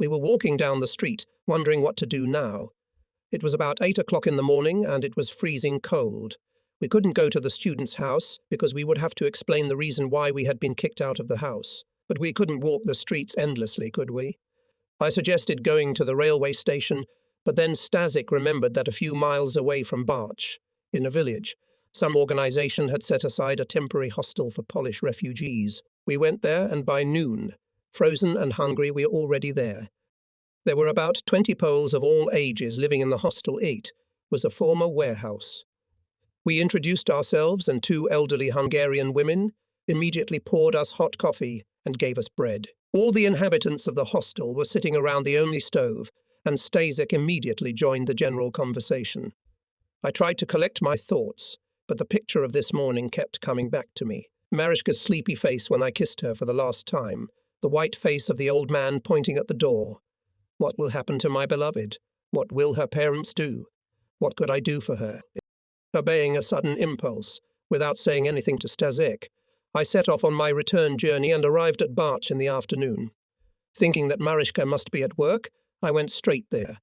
We were walking down the street, wondering what to do now. It was about 8 o'clock in the morning, and it was freezing cold. We couldn't go to the student's house because we would have to explain the reason why we had been kicked out of the house. But we couldn't walk the streets endlessly, could we? I suggested going to the railway station, but then Stasik remembered that a few miles away from Barch, in a village, some organization had set aside a temporary hostel for Polish refugees. We went there, and by noon, frozen and hungry, we were already there. There were about 20 Poles of all ages living in the hostel. 8 was a former warehouse. We introduced ourselves, and 2 elderly Hungarian women immediately poured us hot coffee and gave us bread. All the inhabitants of the hostel were sitting around the only stove, and Stasik immediately joined the general conversation. I tried to collect my thoughts, but the picture of this morning kept coming back to me. Marischka's sleepy face when I kissed her for the last time, the white face of the old man pointing at the door. What will happen to my beloved? What will her parents do? What could I do for her? Obeying a sudden impulse, without saying anything to Stasik, I set off on my return journey and arrived at Barch in the afternoon. Thinking that Marischka must be at work, I went straight there.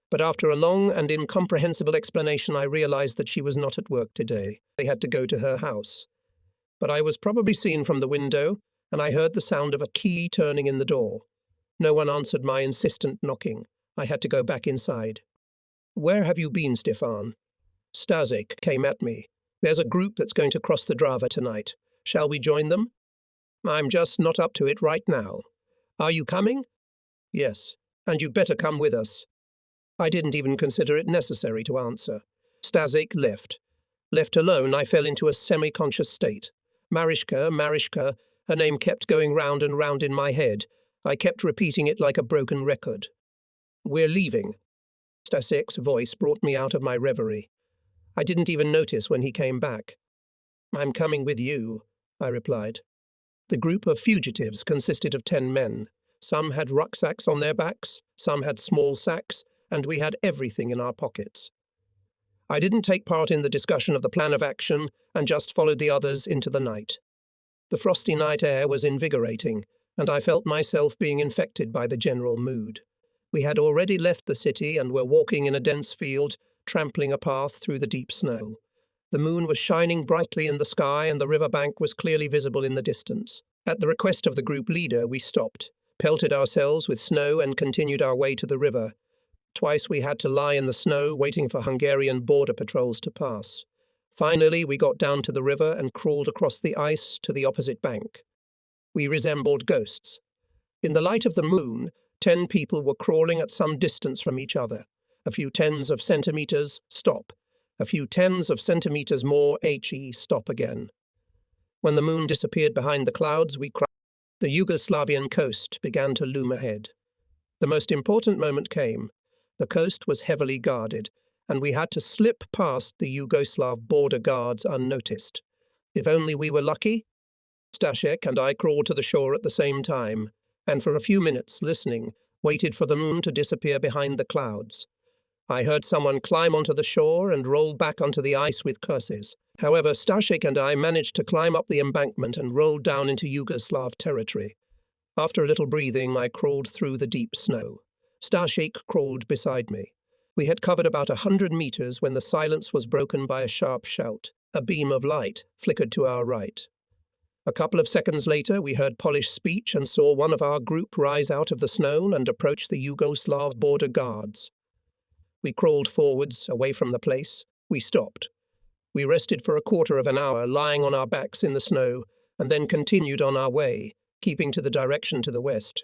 But after a long and incomprehensible explanation, I realized that she was not at work today. I had to go to her house. But I was probably seen from the window, and I heard the sound of a key turning in the door. No one answered my insistent knocking. I had to go back inside. "Where have you been, Stefan?" Stasik came at me. "There's a group that's going to cross the Drava tonight. Shall we join them?" "I'm just not up to it right now." "Are you coming?" "Yes, and you'd better come with us." I didn't even consider it necessary to answer. Stasik left. Left alone, I fell into a semi-conscious state. Marischka, her name kept going round and round in my head. I kept repeating it like a broken record. "We're leaving." Stasik's voice brought me out of my reverie. I didn't even notice when he came back. "I'm coming with you," I replied. The group of fugitives consisted of 10 men. Some had rucksacks on their backs, some had small sacks, and we had everything in our pockets. I didn't take part in the discussion of the plan of action and just followed the others into the night. The frosty night air was invigorating, and I felt myself being infected by the general mood. We had already left the city and were walking in a dense field, trampling a path through the deep snow. The moon was shining brightly in the sky, and the river bank was clearly visible in the distance. At the request of the group leader, we stopped, pelted ourselves with snow, and continued our way to the river. Twice we had to lie in the snow, waiting for Hungarian border patrols to pass. Finally, we got down to the river and crawled across the ice to the opposite bank. We resembled ghosts. In the light of the moon, 10 people were crawling at some distance from each other. A few tens of centimeters, stop. A few tens of centimeters more, stop again. When the moon disappeared behind the clouds, we cried. The Yugoslavian coast began to loom ahead. The most important moment came. The coast was heavily guarded, and we had to slip past the Yugoslav border guards unnoticed. If only we were lucky. Stasik and I crawled to the shore at the same time, and for a few minutes, listening, waited for the moon to disappear behind the clouds. I heard someone climb onto the shore and roll back onto the ice with curses. However, Stasik and I managed to climb up the embankment and roll down into Yugoslav territory. After a little breathing, I crawled through the deep snow. Stasik crawled beside me. We had covered about 100 meters when the silence was broken by a sharp shout. A beam of light flickered to our right. A couple of seconds later, we heard Polish speech and saw one of our group rise out of the snow and approach the Yugoslav border guards. We crawled forwards, away from the place. We stopped. We rested for a quarter of an hour, lying on our backs in the snow, and then continued on our way, keeping to the direction to the west.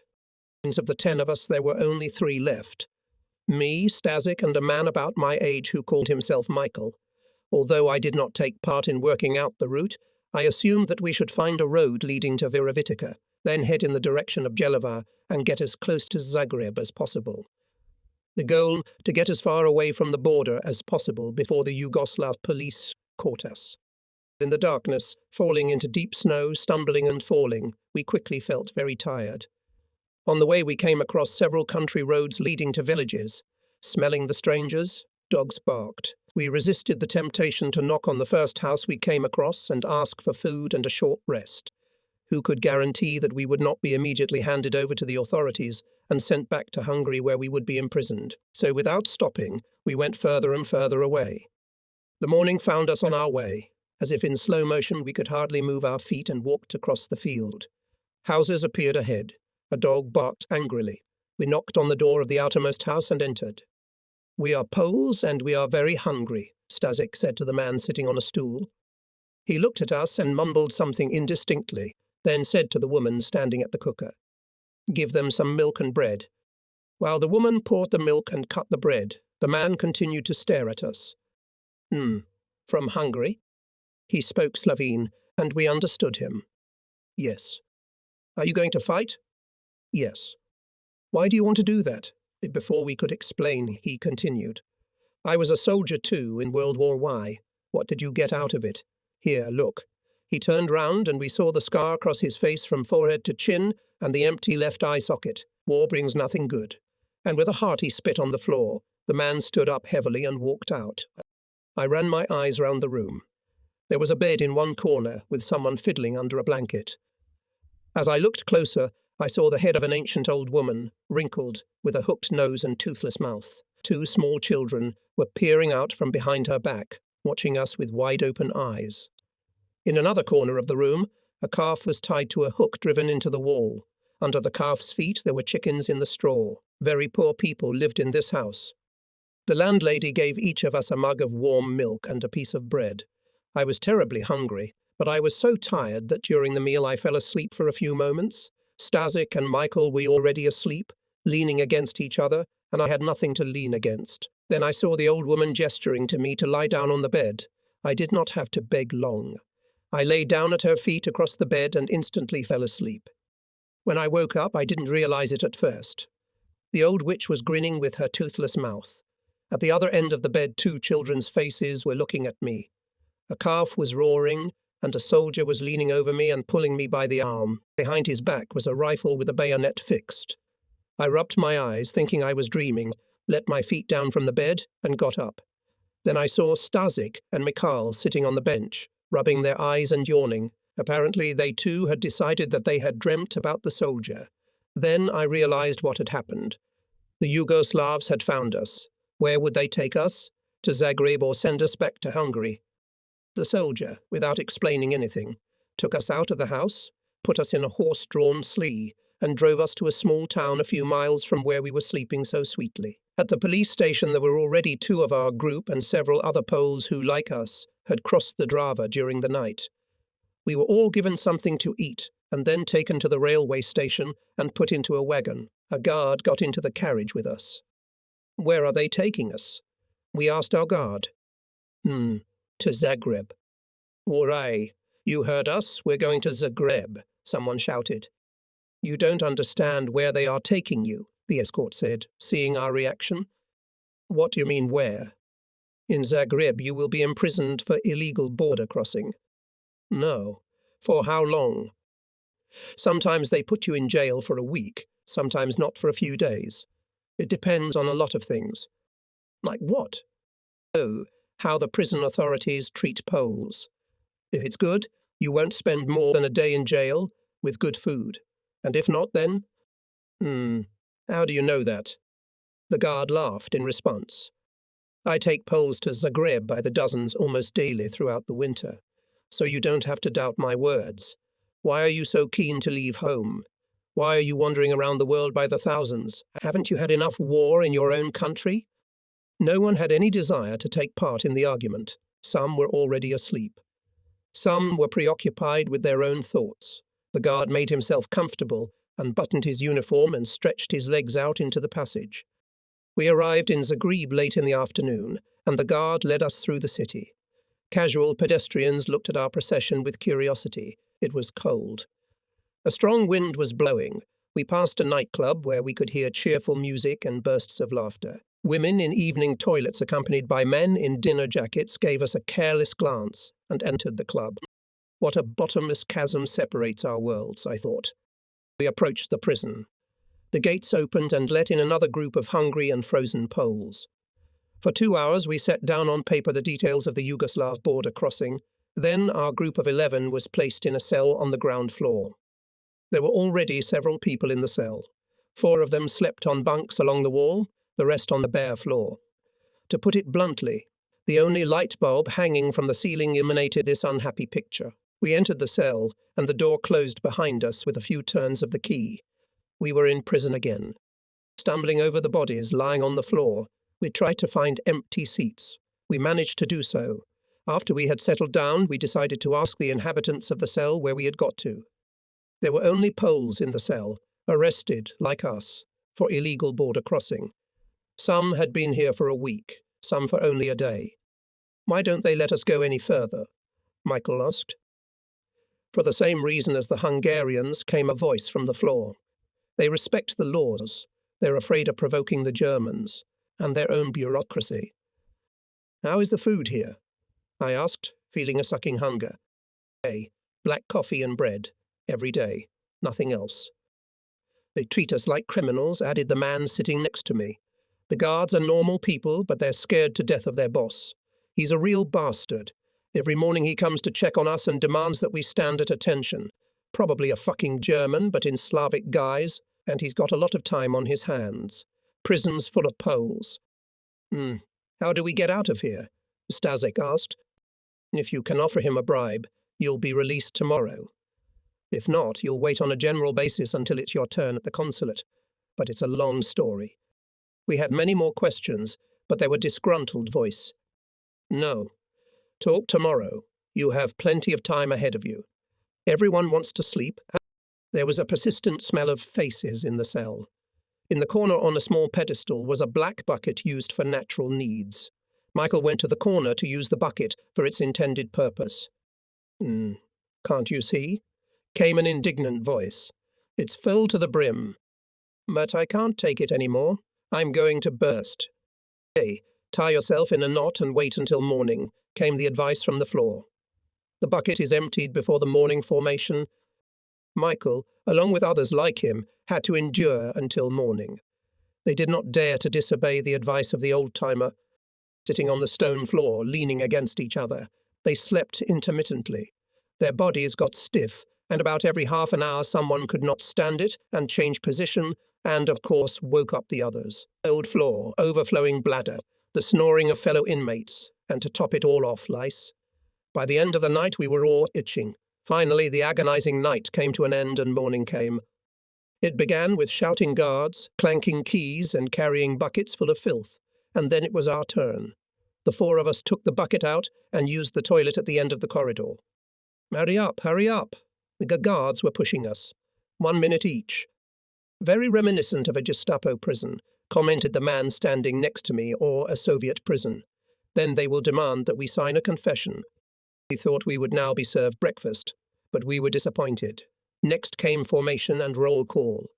Of the 10 of us, there were only 3 left. Me, Stasik, and a man about my age who called himself Michael. Although I did not take part in working out the route, I assumed that we should find a road leading to Virovitica, then head in the direction of Jelova and get as close to Zagreb as possible. The goal, to get as far away from the border as possible before the Yugoslav police caught us. In the darkness, falling into deep snow, stumbling and falling, we quickly felt very tired. On the way we came across several country roads leading to villages. Smelling the strangers, dogs barked. We resisted the temptation to knock on the first house we came across and ask for food and a short rest. Who could guarantee that we would not be immediately handed over to the authorities and sent back to Hungary where we would be imprisoned? So without stopping, we went further and further away. The morning found us on our way. As if in slow motion, we could hardly move our feet and walked across the field. Houses appeared ahead. A dog barked angrily. We knocked on the door of the outermost house and entered. "We are Poles and we are very hungry," Stasik said to the man sitting on a stool. He looked at us and mumbled something indistinctly, then said to the woman standing at the cooker, "Give them some milk and bread." While the woman poured the milk and cut the bread, the man continued to stare at us. From Hungary?" He spoke Slovene, and we understood him. "Yes." "Are you going to fight?" "Yes." "Why do you want to do that?" Before we could explain, he continued, "I was a soldier too in World War I. What did you get out of it? Here, look." He turned round and we saw the scar across his face from forehead to chin and the empty left eye socket. War brings nothing good. And with a hearty spit on the floor, the man stood up heavily and walked out. I ran my eyes round the room. There was a bed in one corner with someone fiddling under a blanket. As I looked closer, I saw the head of an ancient old woman, wrinkled, with a hooked nose and toothless mouth. Two small children were peering out from behind her back, watching us with wide-open eyes. In another corner of the room, a calf was tied to a hook driven into the wall. Under the calf's feet there were chickens in the straw. Very poor people lived in this house. The landlady gave each of us a mug of warm milk and a piece of bread. I was terribly hungry, but I was so tired that during the meal I fell asleep for a few moments. Stasik and Michael were already asleep, leaning against each other, and I had nothing to lean against. Then I saw the old woman gesturing to me to lie down on the bed. I did not have to beg long. I lay down at her feet across the bed and instantly fell asleep. When I woke up, I didn't realize it at first. The old witch was grinning with her toothless mouth. At the other end of the bed, two children's faces were looking at me. A calf was roaring, and a soldier was leaning over me and pulling me by the arm. Behind his back was a rifle with a bayonet fixed. I rubbed my eyes, thinking I was dreaming, let my feet down from the bed, and got up. Then I saw Stasik and Mikhail sitting on the bench, rubbing their eyes and yawning. Apparently they too had decided that they had dreamt about the soldier. Then I realized what had happened. The Yugoslavs had found us. Where would they take us? To Zagreb or send us back to Hungary? The soldier, without explaining anything, took us out of the house, put us in a horse-drawn sleigh, and drove us to a small town a few miles from where we were sleeping so sweetly. At the police station there were already two of our group and several other Poles who, like us, had crossed the Drava during the night. We were all given something to eat, and then taken to the railway station and put into a wagon. A guard got into the carriage with us. "Where are they taking us?" we asked our guard. To Zagreb." "Hooray! You heard us, we're going to Zagreb," someone shouted. "You don't understand where they are taking you," the escort said, seeing our reaction. "What do you mean, where?" "In Zagreb you will be imprisoned for illegal border crossing." "No. For how long?" "Sometimes they put you in jail for a week, sometimes not for a few days. It depends on a lot of things." "Like what?" "Oh, how the prison authorities treat Poles. If it's good, you won't spend more than a day in jail, with good food. And if not, then?" How do you know that?" The guard laughed in response. "I take Poles to Zagreb by the dozens almost daily throughout the winter, so you don't have to doubt my words. Why are you so keen to leave home? Why are you wandering around the world by the thousands? Haven't you had enough war in your own country?" No one had any desire to take part in the argument. Some were already asleep. Some were preoccupied with their own thoughts. The guard made himself comfortable, unbuttoned his uniform and stretched his legs out into the passage. We arrived in Zagreb late in the afternoon, and the guard led us through the city. Casual pedestrians looked at our procession with curiosity. It was cold. A strong wind was blowing. We passed a nightclub where we could hear cheerful music and bursts of laughter. Women in evening toilets accompanied by men in dinner jackets gave us a careless glance and entered the club. What a bottomless chasm separates our worlds, I thought. We approached the prison. The gates opened and let in another group of hungry and frozen Poles. For 2 hours we set down on paper the details of the Yugoslav border crossing, Then our group of 11 was placed in a cell on the ground floor. There were already several people in the cell. 4 of them slept on bunks along the wall, the rest on the bare floor. To put it bluntly, the only light bulb hanging from the ceiling emanated this unhappy picture. We entered the cell, and the door closed behind us with a few turns of the key. We were in prison again. Stumbling over the bodies lying on the floor, we tried to find empty seats. We managed to do so. After we had settled down, we decided to ask the inhabitants of the cell where we had got to. There were only Poles in the cell, arrested, like us, for illegal border crossing. Some had been here for a week, some for only a day. "Why don't they let us go any further?" Michael asked. For the same reason as the Hungarians, came a voice from the floor. They respect the laws. They're afraid of provoking the Germans and their own bureaucracy. "How is the food here?" I asked, feeling a sucking hunger. "Hey, black coffee and bread, every day, nothing else." "They treat us like criminals," added the man sitting next to me. "The guards are normal people, but they're scared to death of their boss. He's a real bastard. Every morning he comes to check on us and demands that we stand at attention. Probably a fucking German, but in Slavic guise, and he's got a lot of time on his hands. Prison's full of Poles." "How do we get out of here?" Stasek asked. "If you can offer him a bribe, you'll be released tomorrow. If not, you'll wait on a general basis until it's your turn at the consulate. But it's a long story." We had many more questions, but there were disgruntled voice. "No. Talk tomorrow. You have plenty of time ahead of you. Everyone wants to sleep." There was a persistent smell of faces in the cell. In the corner on a small pedestal was a black bucket used for natural needs. Michael went to the corner to use the bucket for its intended purpose. "Can't you see?" came an indignant voice. "It's full to the brim." "But I can't take it anymore. I'm going to burst." "Hey, tie yourself in a knot and wait until morning," came the advice from the floor. "The bucket is emptied before the morning formation." Michael, along with others like him, had to endure until morning. They did not dare to disobey the advice of the old-timer. Sitting on the stone floor, leaning against each other, they slept intermittently. Their bodies got stiff, and about every half an hour someone could not stand it and change position, and, of course, woke up the others. Old floor, overflowing bladder, the snoring of fellow inmates, and to top it all off, lice. By the end of the night we were all itching. Finally, the agonizing night came to an end and morning came. It began with shouting guards, clanking keys, and carrying buckets full of filth, and then it was our turn. The 4 of us took the bucket out and used the toilet at the end of the corridor. "Hurry up, hurry up." The guards were pushing us. 1 minute each. "Very reminiscent of a Gestapo prison," commented the man standing next to me, "or a Soviet prison. Then they will demand that we sign a confession." We thought we would now be served breakfast, but we were disappointed. Next came formation and roll call.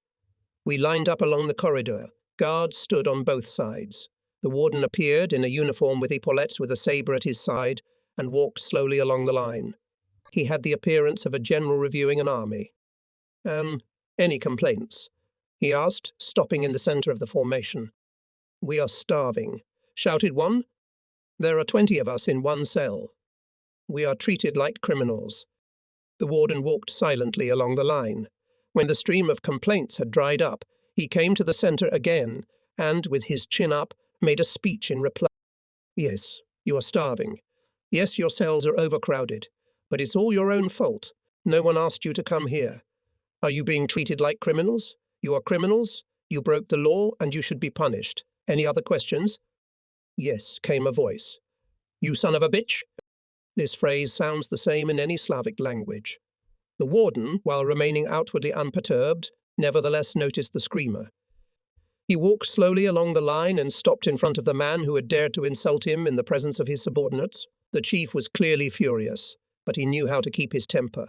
We lined up along the corridor. Guards stood on both sides. The warden appeared in a uniform with epaulettes with a sabre at his side and walked slowly along the line. He had the appearance of a general reviewing an army. Any complaints?" he asked, stopping in the center of the formation. "We are starving," shouted one. "There are 20 of us in one cell. We are treated like criminals." The warden walked silently along the line. When the stream of complaints had dried up, he came to the center again and, with his chin up, made a speech in reply. "Yes, you are starving. Yes, your cells are overcrowded. But it's all your own fault. No one asked you to come here. Are you being treated like criminals? You are criminals. You broke the law and you should be punished. Any other questions?" "Yes," came a voice. "You son of a bitch." This phrase sounds the same in any Slavic language. The warden, while remaining outwardly unperturbed, nevertheless noticed the screamer. He walked slowly along the line and stopped in front of the man who had dared to insult him in the presence of his subordinates. The chief was clearly furious, but he knew how to keep his temper.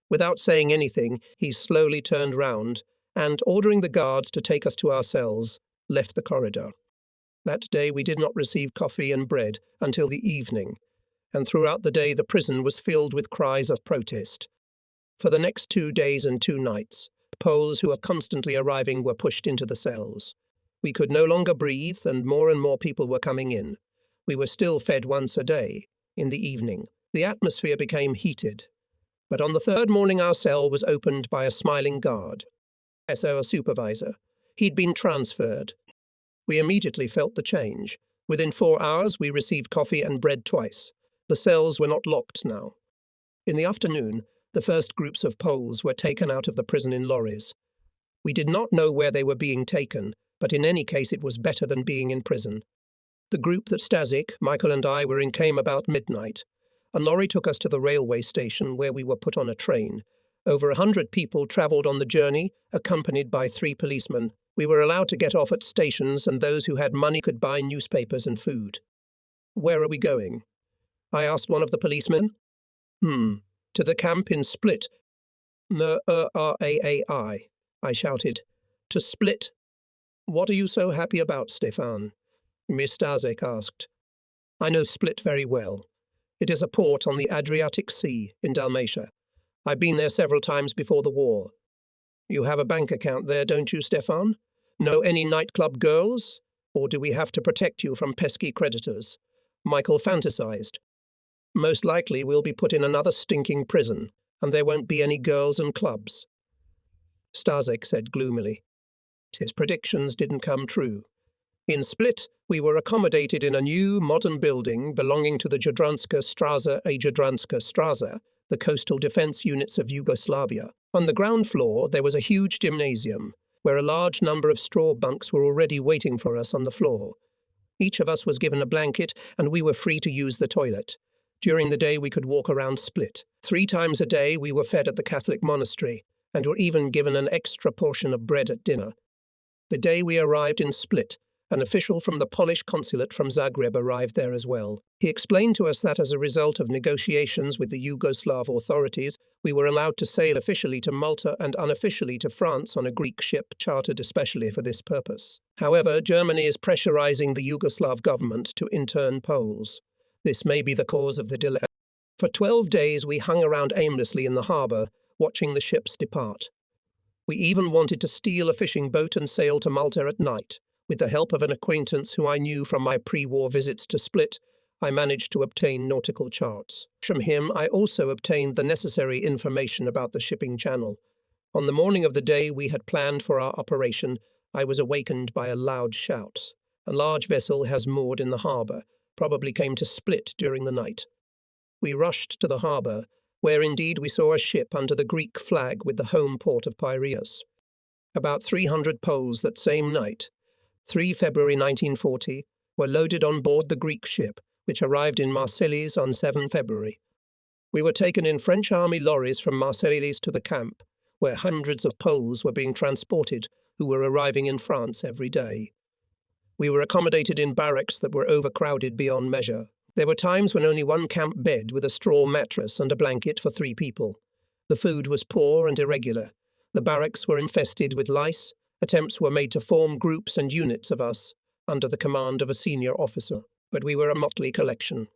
Without saying anything, he slowly turned round and, ordering the guards to take us to our cells, left the corridor. That day we did not receive coffee and bread until the evening, and throughout the day the prison was filled with cries of protest. For the next 2 days and 2 nights, Poles who were constantly arriving were pushed into the cells. We could no longer breathe, and more people were coming in. We were still fed once a day, in the evening, The atmosphere became heated. But on the third morning our cell was opened by a smiling guard. SO supervisor. He'd been transferred. We immediately felt the change. Within 4 hours we received coffee and bread twice. The cells were not locked now. In the afternoon, the first groups of Poles were taken out of the prison in lorries. We did not know where they were being taken, but in any case it was better than being in prison. The group that Stasik, Michael and I were in came about midnight. A lorry took us to the railway station where we were put on a train. Over 100 people travelled on the journey, accompanied by 3 policemen. We were allowed to get off at stations and those who had money could buy newspapers and food. "Where are we going?" I asked one of the policemen. To the camp in Split." "N-R-A-A-I," I shouted. "To Split." "What are you so happy about, Stefan?" Miss Stasek asked. "I know Split very well. It is a port on the Adriatic Sea in Dalmatia. I've been there several times before the war. You have a bank account there, don't you, Stefan? Know any nightclub girls? Or do we have to protect you from pesky creditors?" Michael fantasized. "Most likely we'll be put in another stinking prison, and there won't be any girls and clubs." Stasek said gloomily. His predictions didn't come true. In Split, we were accommodated in a new, modern building belonging to the Jadranska Straza, the coastal defence units of Yugoslavia. On the ground floor, there was a huge gymnasium, where a large number of straw bunks were already waiting for us on the floor. Each of us was given a blanket, and we were free to use the toilet. During the day, we could walk around Split. 3 times a day, we were fed at the Catholic monastery, and were even given an extra portion of bread at dinner. The day we arrived in Split, an official from the Polish consulate from Zagreb arrived there as well. He explained to us that as a result of negotiations with the Yugoslav authorities, we were allowed to sail officially to Malta and unofficially to France on a Greek ship chartered especially for this purpose. However, Germany is pressurizing the Yugoslav government to intern Poles. This may be the cause of the delay. For 12 days we hung around aimlessly in the harbour, watching the ships depart. We even wanted to steal a fishing boat and sail to Malta at night. With the help of an acquaintance who I knew from my pre-war visits to Split, I managed to obtain nautical charts. From him, I also obtained the necessary information about the shipping channel. On the morning of the day we had planned for our operation, I was awakened by a loud shout. A large vessel has moored in the harbour, probably came to Split during the night. We rushed to the harbour, where indeed we saw a ship under the Greek flag with the home port of Piraeus. About 300 Poles that same night, 3 February 1940, were loaded on board the Greek ship, which arrived in Marseilles on 7 February. We were taken in French army lorries from Marseilles to the camp, where hundreds of Poles were being transported who were arriving in France every day. We were accommodated in barracks that were overcrowded beyond measure. There were times when only one camp bed with a straw mattress and a blanket for 3 people. The food was poor and irregular. The barracks were infested with lice. Attempts were made to form groups and units of us, under the command of a senior officer, but we were a motley collection.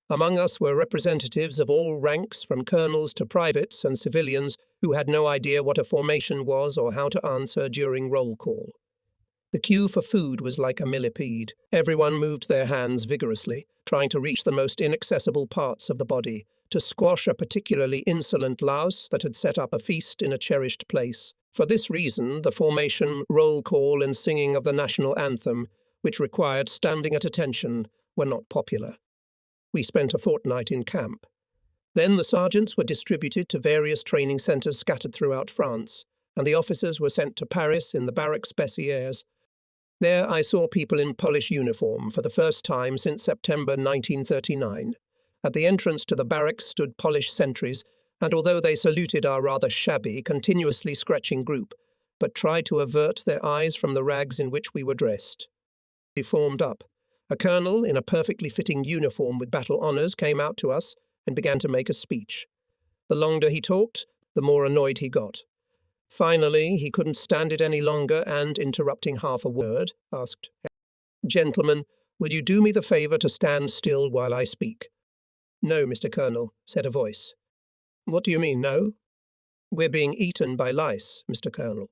Among us were representatives of all ranks, from colonels to privates and civilians, who had no idea what a formation was or how to answer during roll call. The queue for food was like a millipede. Everyone moved their hands vigorously, trying to reach the most inaccessible parts of the body, to squash a particularly insolent louse that had set up a feast in a cherished place. For this reason, the formation, roll call and singing of the national anthem, which required standing at attention, were not popular. We spent a fortnight in camp. Then the sergeants were distributed to various training centres scattered throughout France, and the officers were sent to Paris in the barracks Bessières. There I saw people in Polish uniform for the first time since September 1939. At the entrance to the barracks stood Polish sentries, and although they saluted our rather shabby, continuously scratching group, but tried to avert their eyes from the rags in which we were dressed. We formed up. A colonel in a perfectly fitting uniform with battle honours came out to us and began to make a speech. The longer he talked, the more annoyed he got. Finally, he couldn't stand it any longer and, interrupting half a word, asked, "Gentlemen, will you do me the favour to stand still while I speak?" "No, Mr. Colonel," said a voice. "What do you mean, no?" "We're being eaten by lice, Mr. Colonel."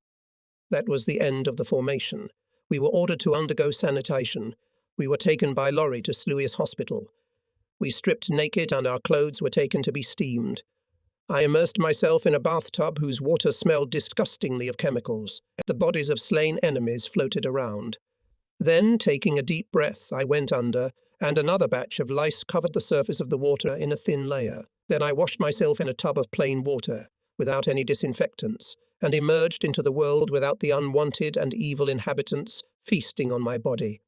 That was the end of the formation. We were ordered to undergo sanitation. We were taken by lorry to Sluis Hospital. We stripped naked and our clothes were taken to be steamed. I immersed myself in a bathtub whose water smelled disgustingly of chemicals. The bodies of slain enemies floated around. Then, taking a deep breath, I went under, and another batch of lice covered the surface of the water in a thin layer. Then I washed myself in a tub of plain water, without any disinfectants, and emerged into the world without the unwanted and evil inhabitants feasting on my body.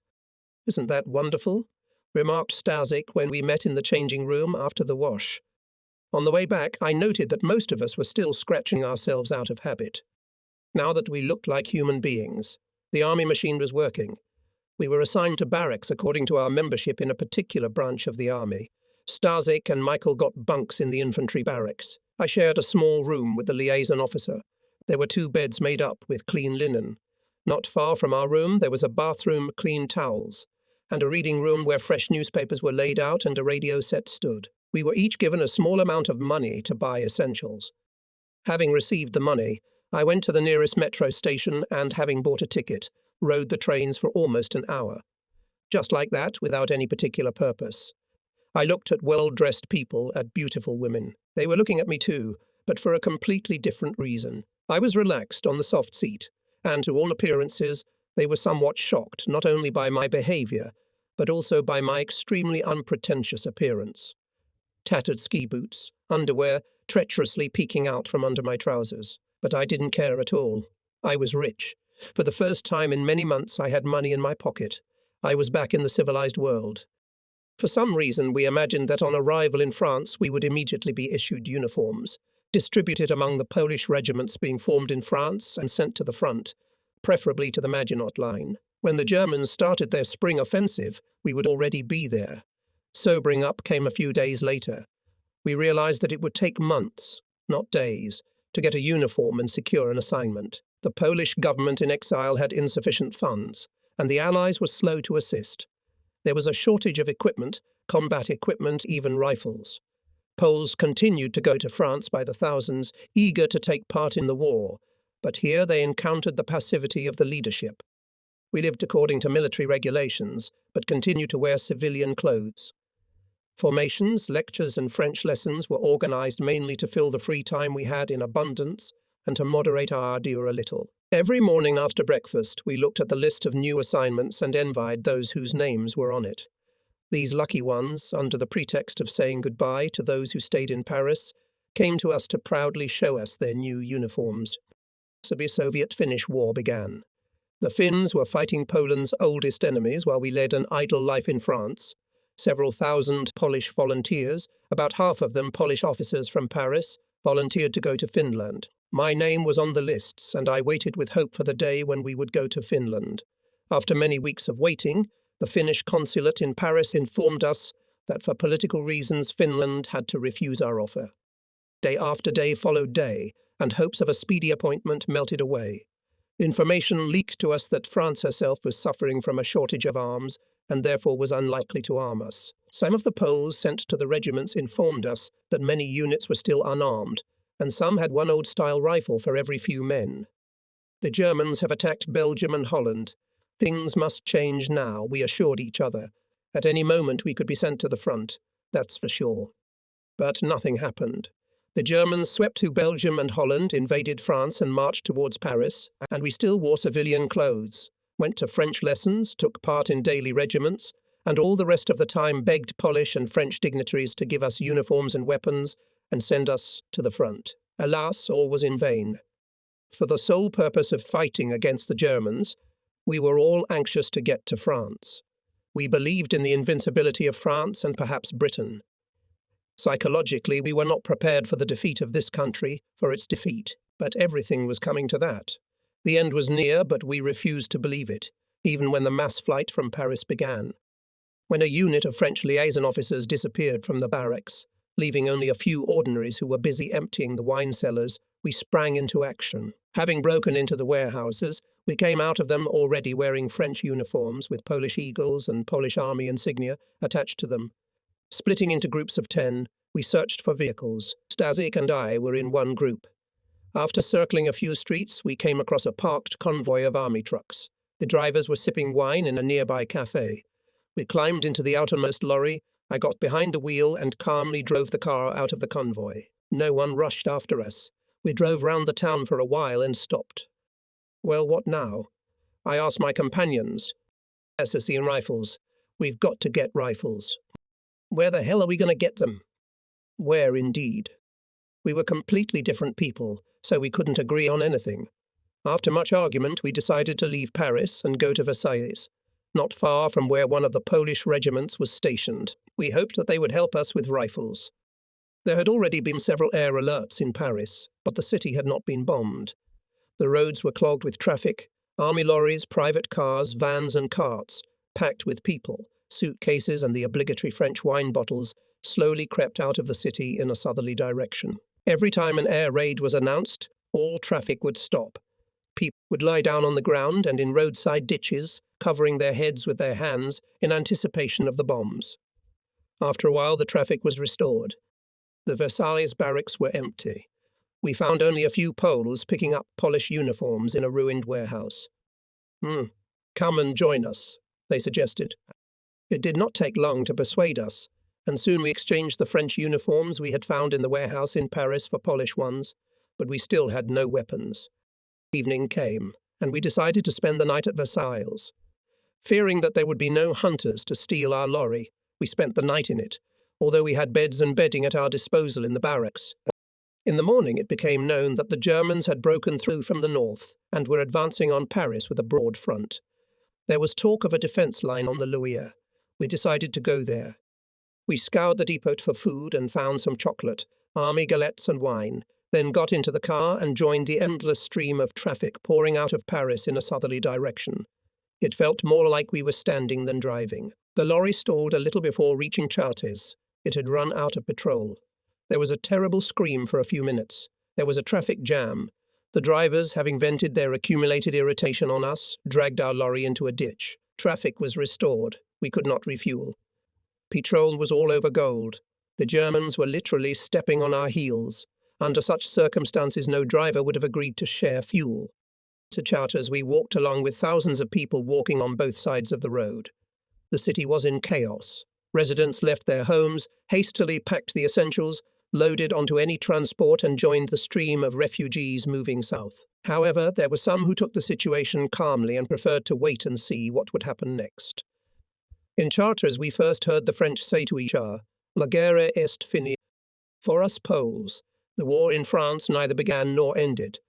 "Isn't that wonderful?" remarked Stazik when we met in the changing room after the wash. On the way back, I noted that most of us were still scratching ourselves out of habit. Now that we looked like human beings, the army machine was working. We were assigned to barracks according to our membership in a particular branch of the army. Stazik and Michael got bunks in the infantry barracks. I shared a small room with the liaison officer. There were 2 beds made up with clean linen. Not far from our room there was a bathroom, clean towels, and a reading room where fresh newspapers were laid out and a radio set stood. We were each given a small amount of money to buy essentials. Having received the money, I went to the nearest metro station and, having bought a ticket, rode the trains for almost an hour. Just like that, without any particular purpose. I looked at well-dressed people, at beautiful women. They were looking at me too, but for a completely different reason. I was relaxed on the soft seat, and to all appearances, they were somewhat shocked not only by my behavior, but also by my extremely unpretentious appearance. Tattered ski boots, underwear treacherously peeking out from under my trousers. But I didn't care at all. I was rich. For the first time in many months I had money in my pocket. I was back in the civilized world. For some reason we imagined that on arrival in France we would immediately be issued uniforms, distributed among the Polish regiments being formed in France and sent to the front, preferably to the Maginot Line. When the Germans started their spring offensive, we would already be there. Sobering up came a few days later. We realized that it would take months, not days, to get a uniform and secure an assignment. The Polish government in exile had insufficient funds, and the Allies were slow to assist. There was a shortage of equipment, combat equipment, even rifles. Poles continued to go to France by the thousands, eager to take part in the war, but here they encountered the passivity of the leadership. We lived according to military regulations, but continued to wear civilian clothes. Formations, lectures and French lessons were organized mainly to fill the free time we had in abundance and to moderate our ardor a little. Every morning after breakfast, we looked at the list of new assignments and envied those whose names were on it. These lucky ones, under the pretext of saying goodbye to those who stayed in Paris, came to us to proudly show us their new uniforms. The Soviet-Finnish War began. The Finns were fighting Poland's oldest enemies while we led an idle life in France. Several thousand Polish volunteers, about half of them Polish officers from Paris, volunteered to go to Finland. My name was on the lists, and I waited with hope for the day when we would go to Finland. After many weeks of waiting, the Finnish consulate in Paris informed us that for political reasons Finland had to refuse our offer. Day after day followed day, and hopes of a speedy appointment melted away. Information leaked to us that France herself was suffering from a shortage of arms and therefore was unlikely to arm us. Some of the Poles sent to the regiments informed us that many units were still unarmed, and some had one old-style rifle for every few men. The Germans have attacked Belgium and Holland. Things must change now, we assured each other. At any moment we could be sent to the front, that's for sure. But nothing happened. The Germans swept through Belgium and Holland, invaded France and marched towards Paris, and we still wore civilian clothes, went to French lessons, took part in daily regiments, and all the rest of the time begged Polish and French dignitaries to give us uniforms and weapons and send us to the front. Alas, all was in vain. For the sole purpose of fighting against the Germans, we were all anxious to get to France. We believed in the invincibility of France and perhaps Britain. Psychologically, we were not prepared for the defeat of this country, for its defeat, but everything was coming to that. The end was near, but we refused to believe it, even when the mass flight from Paris began. When a unit of French liaison officers disappeared from the barracks, leaving only a few ordinaries who were busy emptying the wine cellars, we sprang into action. Having broken into the warehouses, we came out of them already wearing French uniforms with Polish eagles and Polish army insignia attached to them. Splitting into groups of 10, we searched for vehicles. Stazik and I were in one group. After circling a few streets, we came across a parked convoy of army trucks. The drivers were sipping wine in a nearby cafe. We climbed into the outermost lorry, I got behind the wheel and calmly drove the car out of the convoy. No one rushed after us. We drove round the town for a while and stopped. Well, what now? I asked my companions. Assassin rifles. We've got to get rifles. Where the hell are we going to get them? Where, indeed? We were completely different people, so we couldn't agree on anything. After much argument, we decided to leave Paris and go to Versailles, not far from where one of the Polish regiments was stationed. We hoped that they would help us with rifles. There had already been several air alerts in Paris, but the city had not been bombed. The roads were clogged with traffic, army lorries, private cars, vans and carts, packed with people. Suitcases and the obligatory French wine bottles slowly crept out of the city in a southerly direction. Every time an air raid was announced, all traffic would stop. People would lie down on the ground and in roadside ditches, covering their heads with their hands in anticipation of the bombs. After a while, the traffic was restored. The Versailles barracks were empty. We found only a few Poles picking up Polish uniforms in a ruined warehouse. Come and join us, they suggested. It did not take long to persuade us, and soon we exchanged the French uniforms we had found in the warehouse in Paris for Polish ones, but we still had no weapons. Evening came, and we decided to spend the night at Versailles. Fearing that there would be no hunters to steal our lorry, we spent the night in it, although we had beds and bedding at our disposal in the barracks. In the morning it became known that the Germans had broken through from the north and were advancing on Paris with a broad front. There was talk of a defence line on the Loire. We decided to go there. We scoured the depot for food and found some chocolate, army galettes and wine, then got into the car and joined the endless stream of traffic pouring out of Paris in a southerly direction. It felt more like we were standing than driving. The lorry stalled a little before reaching Chartres. It had run out of petrol. There was a terrible scream for a few minutes. There was a traffic jam. The drivers, having vented their accumulated irritation on us, dragged our lorry into a ditch. Traffic was restored. We could not refuel. Petrol was all over gold. The Germans were literally stepping on our heels. Under such circumstances, no driver would have agreed to share fuel. To Chartres, we walked along with thousands of people walking on both sides of the road. The city was in chaos. Residents left their homes, hastily packed the essentials, loaded onto any transport and joined the stream of refugees moving south. However, there were some who took the situation calmly and preferred to wait and see what would happen next. In Chartres, we first heard the French say to each other, "La guerre est finie." For us Poles, the war in France neither began nor ended.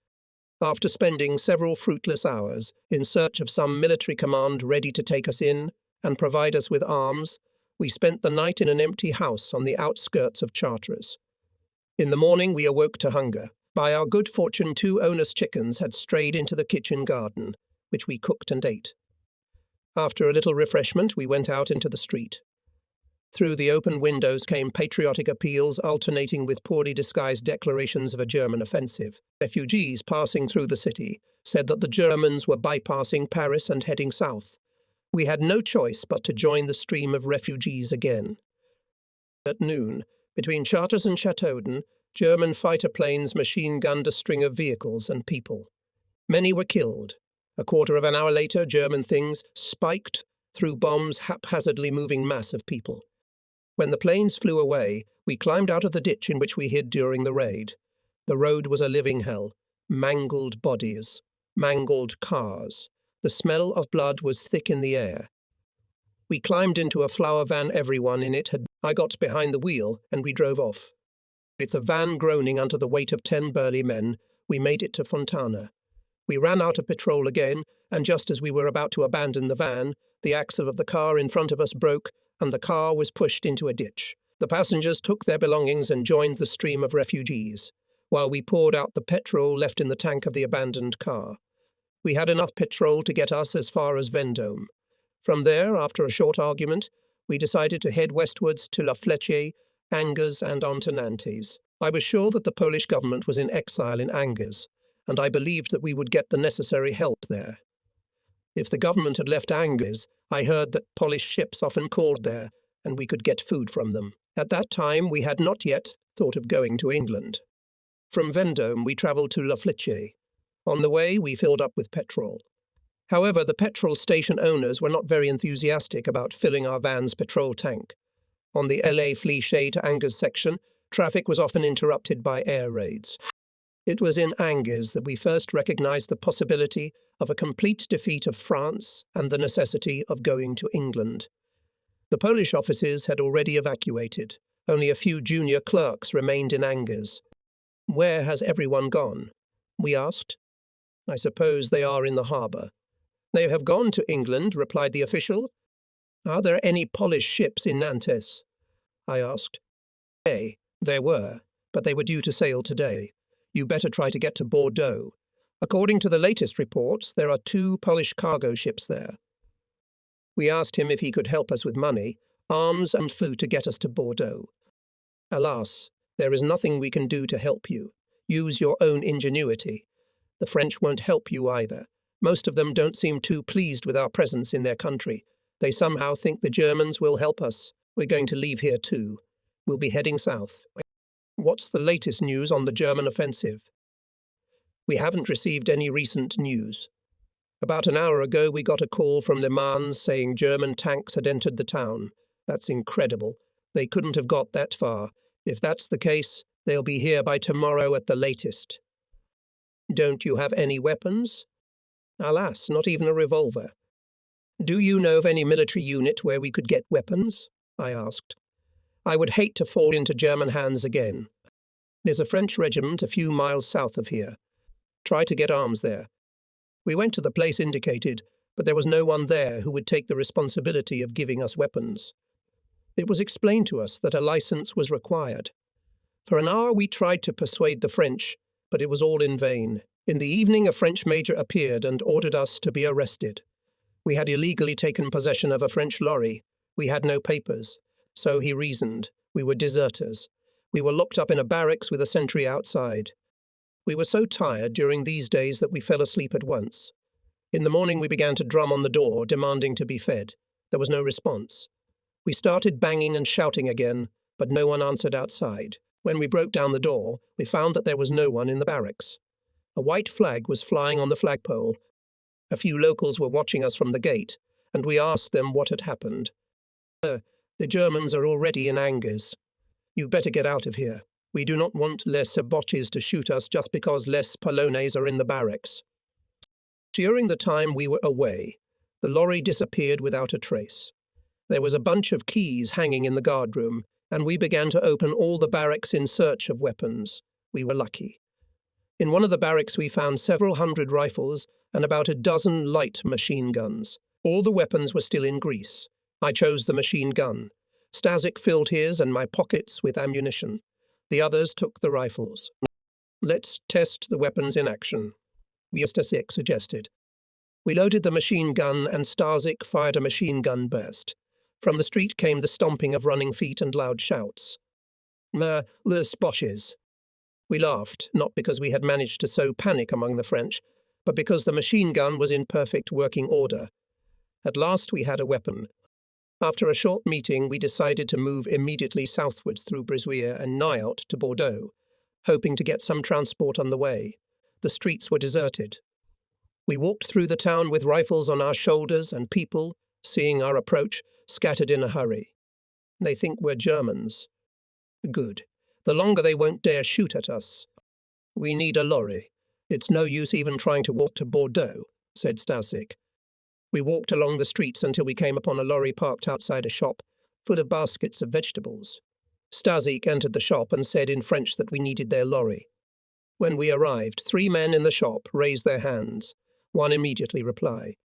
After spending several fruitless hours in search of some military command ready to take us in and provide us with arms, we spent the night in an empty house on the outskirts of Chartres. In the morning we awoke to hunger. By our good fortune, 2 owner's chickens had strayed into the kitchen garden, which we cooked and ate. After a little refreshment, we went out into the street. Through the open windows came patriotic appeals alternating with poorly disguised declarations of a German offensive. Refugees passing through the city said that the Germans were bypassing Paris and heading south. We had no choice but to join the stream of refugees again. At noon, between Chartres and Châteaudun, German fighter planes machine-gunned a string of vehicles and people. Many were killed. A quarter of an hour later, German things spiked through bombs haphazardly moving mass of people. When the planes flew away, we climbed out of the ditch in which we hid during the raid. The road was a living hell. Mangled bodies, mangled cars. The smell of blood was thick in the air. We climbed into a flower van. Everyone in it had. I got behind the wheel and we drove off. With the van groaning under the weight of 10 burly men, we made it to Fontana. We ran out of petrol again, and just as we were about to abandon the van, the axle of the car in front of us broke, and the car was pushed into a ditch. The passengers took their belongings and joined the stream of refugees, while we poured out the petrol left in the tank of the abandoned car. We had enough petrol to get us as far as Vendôme. From there, after a short argument, we decided to head westwards to La Fleche, Angers and on to Nantes. I was sure that the Polish government was in exile in Angers, and I believed that we would get the necessary help there. If the government had left Angers, I heard that Polish ships often called there, and we could get food from them. At that time, we had not yet thought of going to England. From Vendôme, we travelled to La Fleche. On the way, we filled up with petrol. However, the petrol station owners were not very enthusiastic about filling our van's petrol tank. On the LA Fleet to Angers section, traffic was often interrupted by air raids. It was in Angers that we first recognized the possibility of a complete defeat of France and the necessity of going to England. The Polish offices had already evacuated. Only a few junior clerks remained in Angers. "Where has everyone gone?" we asked. "I suppose they are in the harbour." "They have gone to England," replied the official. "Are there any Polish ships in Nantes?" I asked. There were, but they were due to sail today. You better try to get to Bordeaux. According to the latest reports, there are 2 Polish cargo ships there. We asked him if he could help us with money, arms and food to get us to Bordeaux. "Alas, there is nothing we can do to help you. Use your own ingenuity. The French won't help you either. Most of them don't seem too pleased with our presence in their country. They somehow think the Germans will help us. We're going to leave here too. We'll be heading south." "What's the latest news on the German offensive?" "We haven't received any recent news. About an hour ago we got a call from Le Mans saying German tanks had entered the town. That's incredible. They couldn't have got that far. If that's the case, they'll be here by tomorrow at the latest." "Don't you have any weapons?" "Alas, not even a revolver." "Do you know of any military unit where we could get weapons?" I asked. "I would hate to fall into German hands again. There's a French regiment a few miles south of here. Try to get arms there." We went to the place indicated, but there was no one there who would take the responsibility of giving us weapons. It was explained to us that a license was required. For an hour we tried to persuade the French, but it was all in vain. In the evening a French major appeared and ordered us to be arrested. We had illegally taken possession of a French lorry. We had no papers. So he reasoned. We were deserters. We were locked up in a barracks with a sentry outside. We were so tired during these days that we fell asleep at once. In the morning we began to drum on the door, demanding to be fed. There was no response. We started banging and shouting again, but no one answered outside. When we broke down the door, we found that there was no one in the barracks. A white flag was flying on the flagpole. A few locals were watching us from the gate, and we asked them what had happened. "The Germans are already in Angers. You better get out of here. We do not want les Saboches to shoot us just because les Polonais are in the barracks." During the time we were away, the lorry disappeared without a trace. There was a bunch of keys hanging in the guardroom, and we began to open all the barracks in search of weapons. We were lucky. In one of the barracks we found several hundred rifles and about a dozen light machine guns. All the weapons were still in Greece. I chose the machine gun. Stasik filled his and my pockets with ammunition. The others took the rifles. "Let's test the weapons in action," Stasik suggested. We loaded the machine gun and Stasik fired a machine gun burst. From the street came the stomping of running feet and loud shouts. Les Boches." We laughed, not because we had managed to sow panic among the French, but because the machine gun was in perfect working order. At last we had a weapon. After a short meeting, we decided to move immediately southwards through Brisouille and Niort to Bordeaux, hoping to get some transport on the way. The streets were deserted. We walked through the town with rifles on our shoulders, and people, seeing our approach, scattered in a hurry. They think we're Germans. Good. The longer they won't dare shoot at us. "We need a lorry. It's no use even trying to walk to Bordeaux," said Stasik. We walked along the streets until we came upon a lorry parked outside a shop, full of baskets of vegetables. Stasik entered the shop and said in French that we needed their lorry. When we arrived, 3 men in the shop raised their hands. One immediately replied,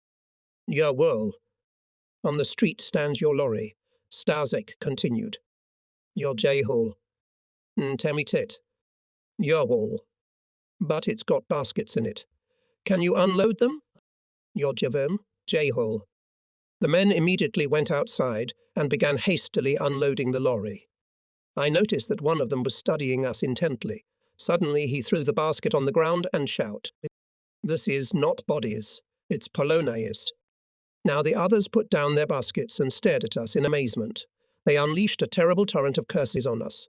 "Jawohl." "On the street stands your lorry," Stasik continued. "Your J-hole." "Temitit." "Jawohl. But it's got baskets in it. Can you unload them?" "Your Javem." J-hole. The men immediately went outside and began hastily unloading the lorry. I noticed that one of them was studying us intently. Suddenly he threw the basket on the ground and shouted, "This is not bodies, it's Polonais." Now the others put down their baskets and stared at us in amazement. They unleashed a terrible torrent of curses on us.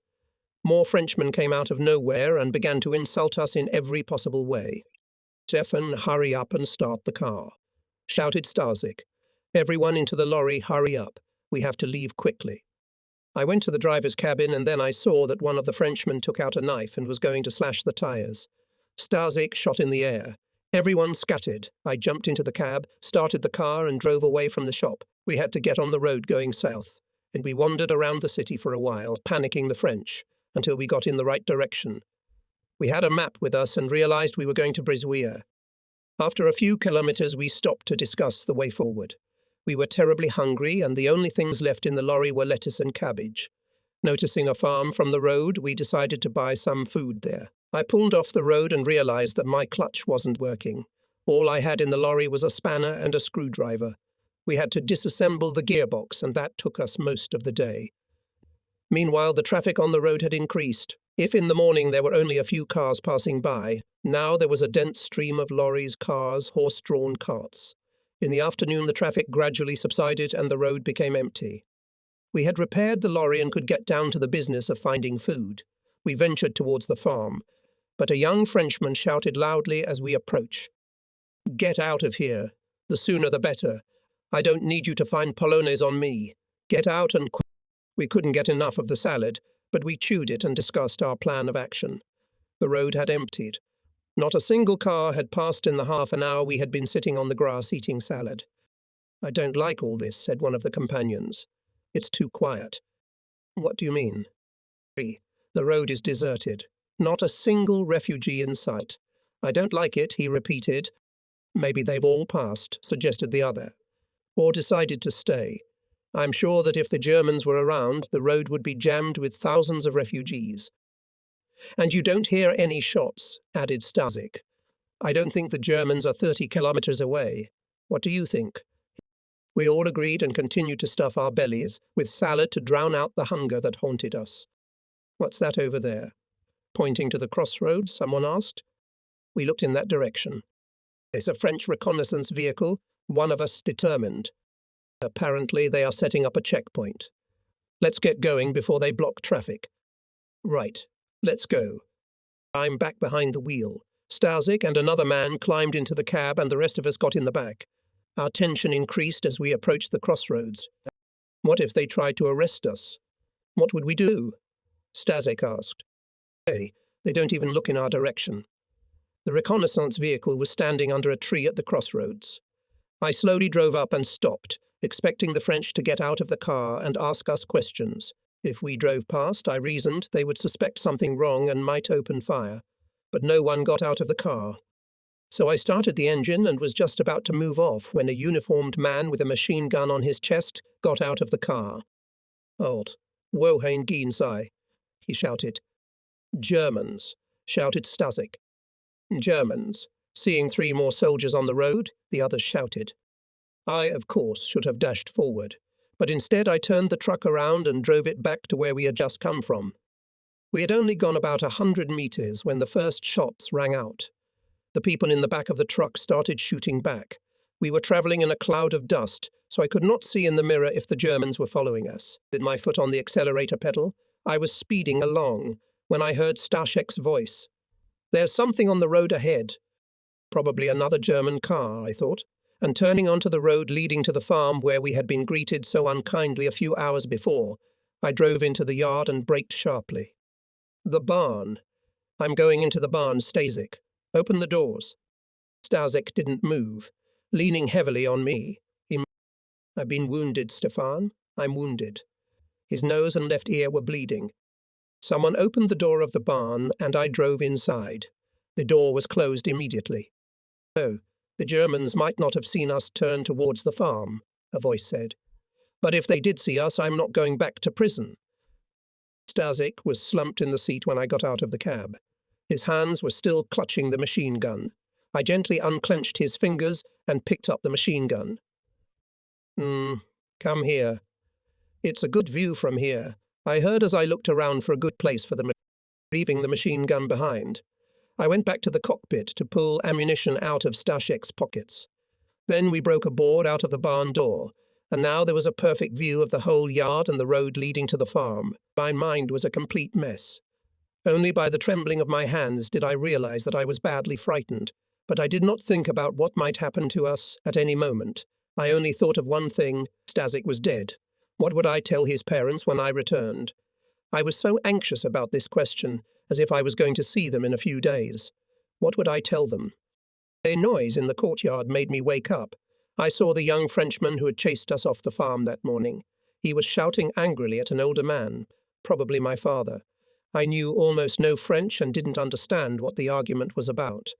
More Frenchmen came out of nowhere and began to insult us in every possible way. "Stefan, hurry up and start the car," shouted Stasik. "Everyone into the lorry, hurry up. We have to leave quickly." I went to the driver's cabin and then I saw that one of the Frenchmen took out a knife and was going to slash the tires. Stasik shot in the air. Everyone scattered. I jumped into the cab, started the car and drove away from the shop. We had to get on the road going south, and we wandered around the city for a while, panicking the French, until we got in the right direction. We had a map with us and realized we were going to Brisouia. After a few kilometers, we stopped to discuss the way forward. We were terribly hungry, and the only things left in the lorry were lettuce and cabbage. Noticing a farm from the road, we decided to buy some food there. I pulled off the road and realized that my clutch wasn't working. All I had in the lorry was a spanner and a screwdriver. We had to disassemble the gearbox, and that took us most of the day. Meanwhile, the traffic on the road had increased. If in the morning there were only a few cars passing by, now there was a dense stream of lorries, cars, horse-drawn carts. In the afternoon, the traffic gradually subsided and the road became empty. We had repaired the lorry and could get down to the business of finding food. We ventured towards the farm, but a young Frenchman shouted loudly as we approached. "Get out of here. The sooner the better. I don't need you to find Polonaise on me. Get out and quick." We couldn't get enough of the salad, but we chewed it and discussed our plan of action. The road had emptied. Not a single car had passed in the half an hour we had been sitting on the grass eating salad. "I don't like all this," said one of the companions. "It's too quiet." "What do you mean?" "The road is deserted. Not a single refugee in sight." "I don't like it," he repeated. "Maybe they've all passed," suggested the other, "or decided to stay. I'm sure that if the Germans were around, the road would be jammed with thousands of refugees." "And you don't hear any shots," added Stasik. "I don't think the Germans are 30 kilometers away. What do you think?" We all agreed and continued to stuff our bellies with salad to drown out the hunger that haunted us. "What's that over there?" Pointing to the crossroads, someone asked. We looked in that direction. "It's a French reconnaissance vehicle, one of us determined. Apparently they are setting up a checkpoint. Let's get going before they block traffic." "Right, let's go." I'm back behind the wheel. Stasik and another man climbed into the cab and the rest of us got in the back. Our tension increased as we approached the crossroads. What if they tried to arrest us? What would we do? Stasik asked. "Hey, they don't even look in our direction." The reconnaissance vehicle was standing under a tree at the crossroads. I slowly drove up and stopped, expecting the French to get out of the car and ask us questions. If we drove past, I reasoned, they would suspect something wrong and might open fire. But no one got out of the car. So I started the engine and was just about to move off when a uniformed man with a machine gun on his chest got out of the car. "Halt, wohin gehen Sie?" he shouted. "Germans," shouted Stasik. "Germans." Seeing 3 more soldiers on the road, the others shouted. I, of course, should have dashed forward, but instead I turned the truck around and drove it back to where we had just come from. We had only gone about 100 meters when the first shots rang out. The people in the back of the truck started shooting back. We were traveling in a cloud of dust, so I could not see in the mirror if the Germans were following us. With my foot on the accelerator pedal, I was speeding along when I heard Stasik's voice. "There's something on the road ahead." Probably another German car, I thought, and turning onto the road leading to the farm where we had been greeted so unkindly a few hours before, I drove into the yard and braked sharply. "The barn. I'm going into the barn, Stasik. Open the doors." Stasik didn't move, leaning heavily on me. "I've been wounded, Stefan. I'm wounded." His nose and left ear were bleeding. Someone opened the door of the barn and I drove inside. The door was closed immediately. "Oh, the Germans might not have seen us turn towards the farm," a voice said. "But if they did see us, I'm not going back to prison." Stasik was slumped in the seat when I got out of the cab. His hands were still clutching the machine gun. I gently unclenched his fingers and picked up the machine gun. Come here. It's a good view from here," I heard as I looked around for a good place for leaving the machine gun behind. I went back to the cockpit to pull ammunition out of Stasik's pockets. Then we broke a board out of the barn door, and now there was a perfect view of the whole yard and the road leading to the farm. My mind was a complete mess. Only by the trembling of my hands did I realize that I was badly frightened, but I did not think about what might happen to us at any moment. I only thought of one thing: Stasik was dead. What would I tell his parents when I returned? I was so anxious about this question, as if I was going to see them in a few days. What would I tell them? A noise in the courtyard made me wake up. I saw the young Frenchman who had chased us off the farm that morning. He was shouting angrily at an older man, probably my father. I knew almost no French and didn't understand what the argument was about.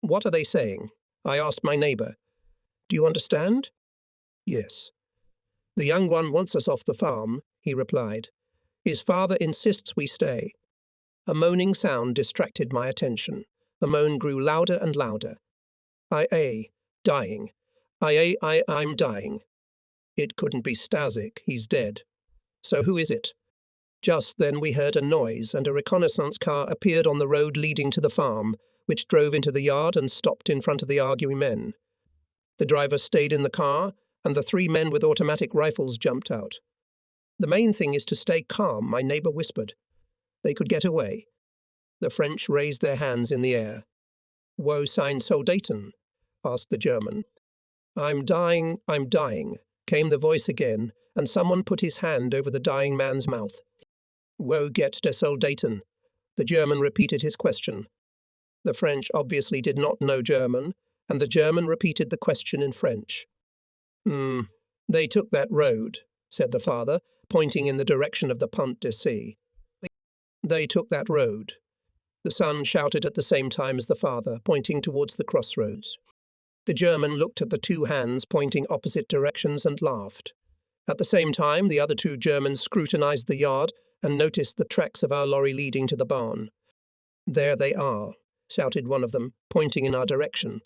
What are they saying? I asked my neighbour. Do you understand? Yes. The young one wants us off the farm, he replied. His father insists we stay. A moaning sound distracted my attention. The moan grew louder and louder. Dying. I'm dying. It couldn't be Stasik, he's dead. So who is it? Just then we heard a noise and a reconnaissance car appeared on the road leading to the farm, which drove into the yard and stopped in front of the arguing men. The driver stayed in the car, and the 3 men with automatic rifles jumped out. The main thing is to stay calm, my neighbour whispered. They could get away. The French raised their hands in the air. Wo sein Soldaten? Asked the German. I'm dying, came the voice again, and someone put his hand over the dying man's mouth. Wo geht der Soldaten? The German repeated his question. The French obviously did not know German, and the German repeated the question in French. They took that road, said the father, pointing in the direction of the Pont de Sea. They took that road. The son shouted at the same time as the father, pointing towards the crossroads. The German looked at the 2 hands pointing opposite directions and laughed. At the same time, the other 2 Germans scrutinized the yard and noticed the tracks of our lorry leading to the barn. There they are, shouted one of them, pointing in our direction.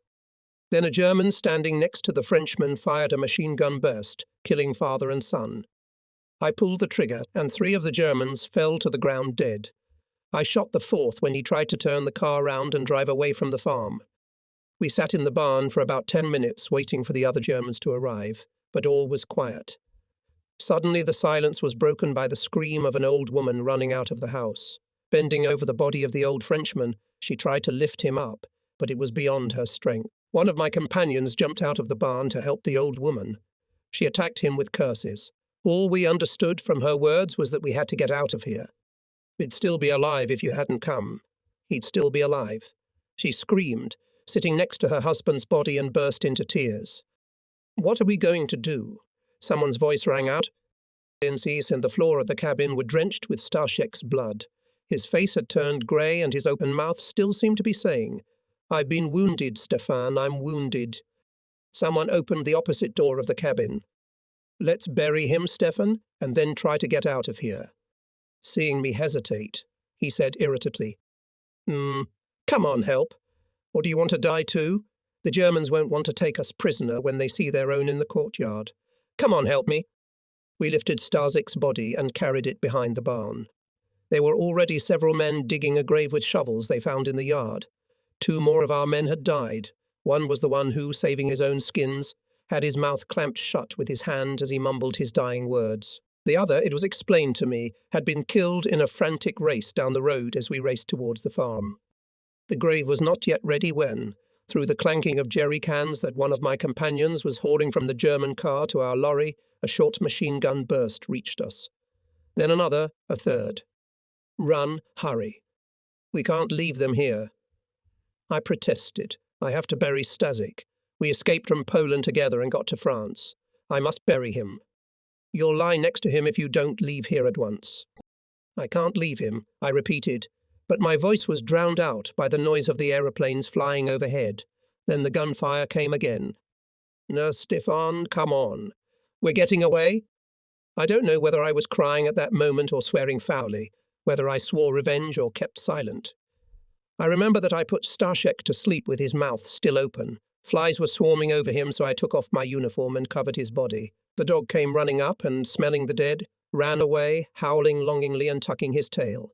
Then a German standing next to the Frenchman fired a machine gun burst, killing father and son. I pulled the trigger, and 3 of the Germans fell to the ground dead. I shot the 4th when he tried to turn the car round and drive away from the farm. We sat in the barn for about 10 minutes waiting for the other Germans to arrive, but all was quiet. Suddenly the silence was broken by the scream of an old woman running out of the house. Bending over the body of the old Frenchman, she tried to lift him up, but it was beyond her strength. One of my companions jumped out of the barn to help the old woman. She attacked him with curses. All we understood from her words was that we had to get out of here. He'd still be alive if you hadn't come. He'd still be alive. She screamed, sitting next to her husband's body, and burst into tears. What are we going to do? Someone's voice rang out. Lindsay's and the floor of the cabin were drenched with Stashek's blood. His face had turned grey and his open mouth still seemed to be saying, I've been wounded, Stefan, I'm wounded. Someone opened the opposite door of the cabin. Let's bury him, Stefan, and then try to get out of here. Seeing me hesitate, he said irritably, Come on, help. Or do you want to die too? The Germans won't want to take us prisoner when they see their own in the courtyard. Come on, help me. We lifted Stasik's body and carried it behind the barn. There were already several men digging a grave with shovels they found in the yard. 2 more of our men had died. One was the one who, saving his own skins, had his mouth clamped shut with his hand as he mumbled his dying words. The other, it was explained to me, had been killed in a frantic race down the road as we raced towards the farm. The grave was not yet ready when, through the clanking of jerry cans that one of my companions was hauling from the German car to our lorry, a short machine gun burst reached us. Then another, a third. Run, hurry. We can't leave them here. I protested. I have to bury Stasik. We escaped from Poland together and got to France. I must bury him. You'll lie next to him if you don't leave here at once. I can't leave him, I repeated, but my voice was drowned out by the noise of the aeroplanes flying overhead. Then the gunfire came again. No, Stefan, come on. We're getting away? I don't know whether I was crying at that moment or swearing foully, whether I swore revenge or kept silent. I remember that I put Stashek to sleep with his mouth still open. Flies were swarming over him, so I took off my uniform and covered his body. The dog came running up and, smelling the dead, ran away, howling longingly and tucking his tail.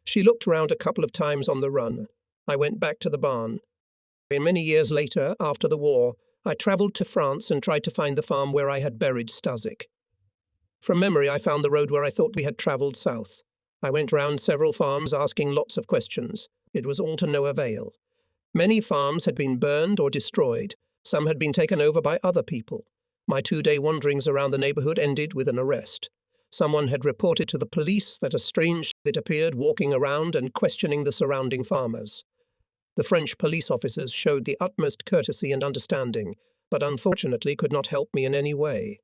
She looked round a couple of times on the run. I went back to the barn. Many years later, after the war, I travelled to France and tried to find the farm where I had buried Stasik. From memory, I found the road where I thought we had travelled south. I went round several farms asking lots of questions. It was all to no avail. Many farms had been burned or destroyed. Some had been taken over by other people. My 2-day wanderings around the neighborhood ended with an arrest. Someone had reported to the police that a strange it appeared walking around and questioning the surrounding farmers. The French police officers showed the utmost courtesy and understanding, but unfortunately could not help me in any way.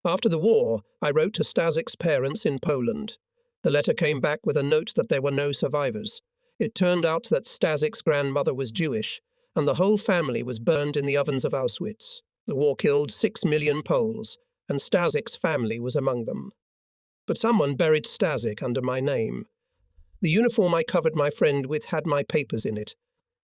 After the war, I wrote to Stasik's parents in Poland. The letter came back with a note that there were no survivors. It turned out that Stasik's grandmother was Jewish, and the whole family was burned in the ovens of Auschwitz. The war killed 6 million Poles, and Stasik's family was among them. But someone buried Stasik under my name. The uniform I covered my friend with had my papers in it.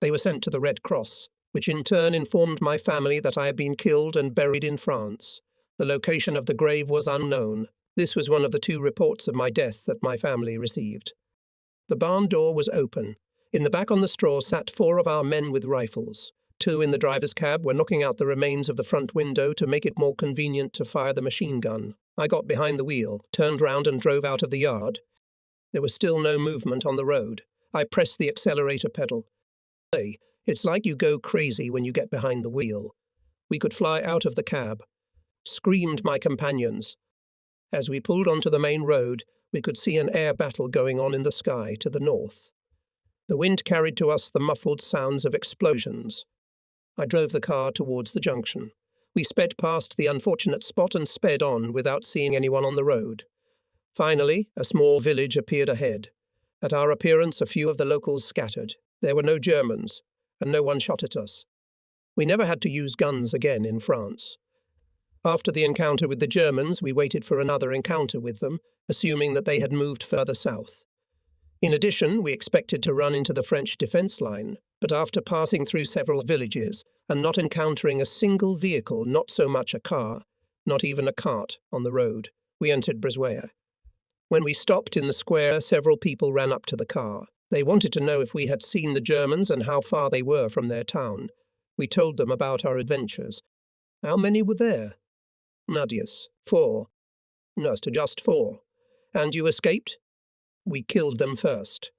They were sent to the Red Cross, which in turn informed my family that I had been killed and buried in France. The location of the grave was unknown. This was one of the 2 reports of my death that my family received. The barn door was open. In the back on the straw sat 4 of our men with rifles. 2 in the driver's cab were knocking out the remains of the front window to make it more convenient to fire the machine gun. I got behind the wheel, turned round and drove out of the yard. There was still no movement on the road. I pressed the accelerator pedal. It's like you go crazy when you get behind the wheel. We could fly out of the cab, screamed my companions. As we pulled onto the main road, we could see an air battle going on in the sky to the north. The wind carried to us the muffled sounds of explosions. I drove the car towards the junction. We sped past the unfortunate spot and sped on without seeing anyone on the road. Finally, a small village appeared ahead. At our appearance, a few of the locals scattered. There were no Germans, and no one shot at us. We never had to use guns again in France. After the encounter with the Germans, we waited for another encounter with them, assuming that they had moved further south. In addition, we expected to run into the French defence line, but after passing through several villages and not encountering a single vehicle, not so much a car, not even a cart, on the road, we entered Bresweier. When we stopped in the square, several people ran up to the car. They wanted to know if we had seen the Germans and how far they were from their town. We told them about our adventures. How many were there? Nadius, 4. Just 4. And you escaped? We killed them first.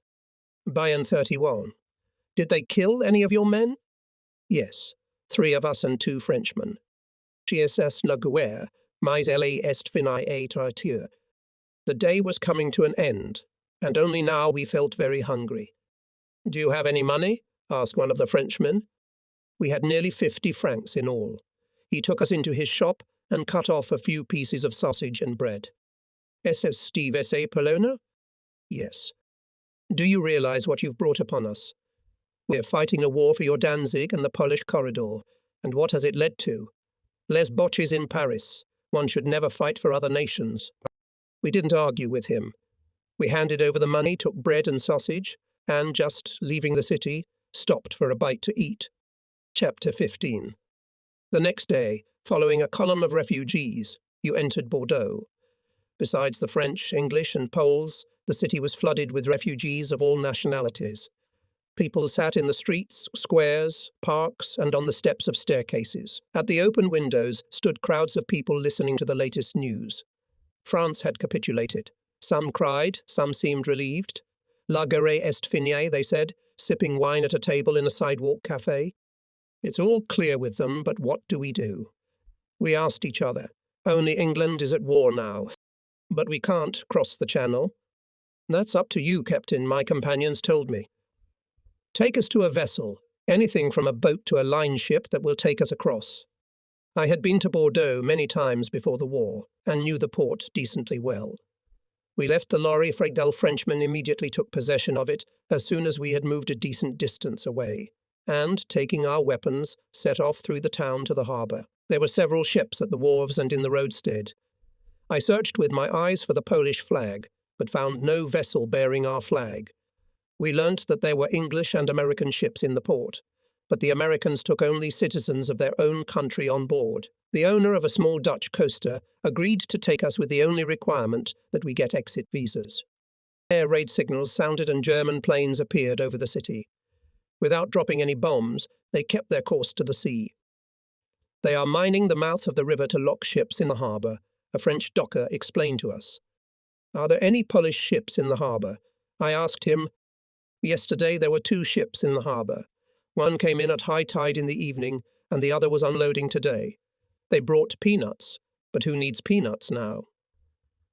Bayern 31. Did they kill any of your men? Yes, 3 of us and 2 Frenchmen. GSS la guerre, mais elle est finie et traiteur. The day was coming to an end, and only now we felt very hungry. Do you have any money? Asked one of the Frenchmen. We had nearly 50 francs in all. He took us into his shop and cut off a few pieces of sausage and bread. SS Steve S.A. Polona? Yes. Do you realize what you've brought upon us? We're fighting a war for your Danzig and the Polish corridor, and what has it led to? Les botches in Paris. One should never fight for other nations. We didn't argue with him. We handed over the money, took bread and sausage, and, just leaving the city, stopped for a bite to eat. Chapter 15. The next day, following a column of refugees, you entered Bordeaux. Besides the French, English, and Poles, the city was flooded with refugees of all nationalities. People sat in the streets, squares, parks, and on the steps of staircases. At the open windows stood crowds of people listening to the latest news. France had capitulated. Some cried, some seemed relieved. La guerre est finie, they said, sipping wine at a table in a sidewalk cafe. It's all clear with them, but what do we do? We asked each other. Only England is at war now. But we can't cross the Channel. That's up to you, Captain, my companions told me. Take us to a vessel, anything from a boat to a line ship that will take us across. I had been to Bordeaux many times before the war, and knew the port decently well. We left the lorry. The Frenchman immediately took possession of it as soon as we had moved a decent distance away, and, taking our weapons, set off through the town to the harbour. There were several ships at the wharves and in the roadstead. I searched with my eyes for the Polish flag, but found no vessel bearing our flag. We learnt that there were English and American ships in the port, but the Americans took only citizens of their own country on board. The owner of a small Dutch coaster agreed to take us with the only requirement that we get exit visas. Air raid signals sounded and German planes appeared over the city. Without dropping any bombs, they kept their course to the sea. They are mining the mouth of the river to lock ships in the harbour, a French docker explained to us. Are there any Polish ships in the harbour? I asked him. Yesterday there were 2 ships in the harbour. One came in at high tide in the evening, and the other was unloading today. They brought peanuts, but who needs peanuts now?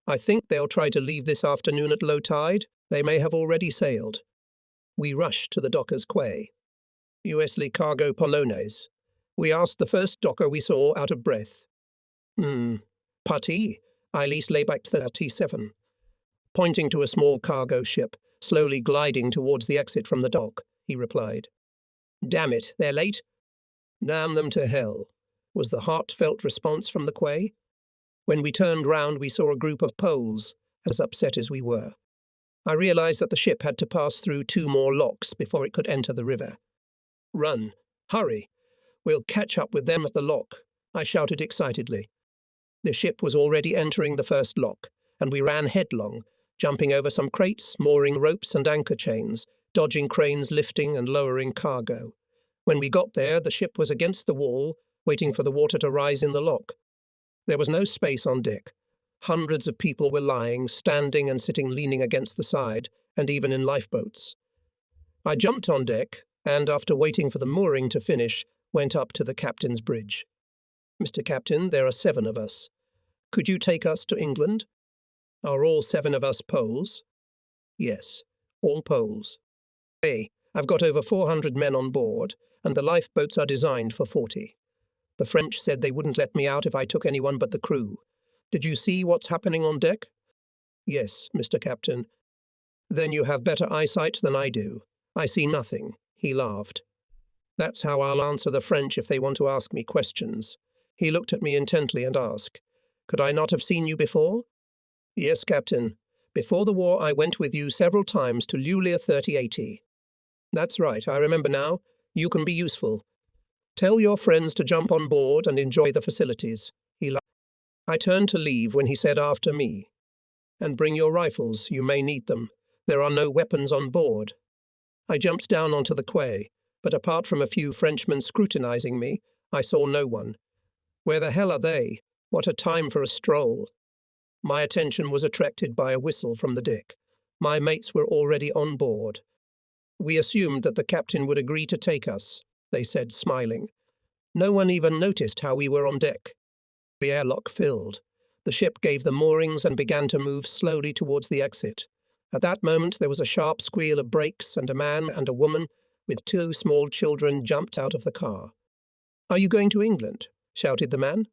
I think they'll try to leave this afternoon at low tide. They may have already sailed. We rushed to the docker's quay. USL Cargo Polonaise. We asked the first docker we saw out of breath. Parti, Eilis Layback 37. Pointing to a small cargo ship, slowly gliding towards the exit from the dock, he replied. Damn it, they're late. Damn them to hell, was the heartfelt response from the quay. When we turned round, we saw a group of Poles, as upset as we were. I realized that the ship had to pass through 2 more locks before it could enter the river. Run, hurry, we'll catch up with them at the lock, I shouted excitedly. The ship was already entering the first lock, and we ran headlong, jumping over some crates, mooring ropes and anchor chains, dodging cranes lifting and lowering cargo. When we got there, the ship was against the wall, waiting for the water to rise in the lock. There was no space on deck. Hundreds of people were lying, standing and sitting leaning against the side, and even in lifeboats. I jumped on deck, and after waiting for the mooring to finish, went up to the captain's bridge. Mr. Captain, there are 7 of us. Could you take us to England? Are all 7 of us Poles? Yes, all Poles. Hey, I've got over 400 men on board, and the lifeboats are designed for 40. The French said they wouldn't let me out if I took anyone but the crew. Did you see what's happening on deck? Yes, Mr. Captain. Then you have better eyesight than I do. I see nothing, he laughed. That's how I'll answer the French if they want to ask me questions. He looked at me intently and asked, Could I not have seen you before? Yes, Captain. Before the war I went with you several times to Luleå 3080. That's right, I remember now. You can be useful. Tell your friends to jump on board and enjoy the facilities. He laughed. I turned to leave when he said after me, And bring your rifles, you may need them. There are no weapons on board. I jumped down onto the quay, but apart from a few Frenchmen scrutinizing me, I saw no one. Where the hell are they? What a time for a stroll. My attention was attracted by a whistle from the deck. My mates were already on board. We assumed that the captain would agree to take us, they said, smiling. No one even noticed how we were on deck. The airlock filled. The ship gave the moorings and began to move slowly towards the exit. At that moment there was a sharp squeal of brakes, and a man and a woman with 2 small children jumped out of the car. Are you going to England? Shouted the man.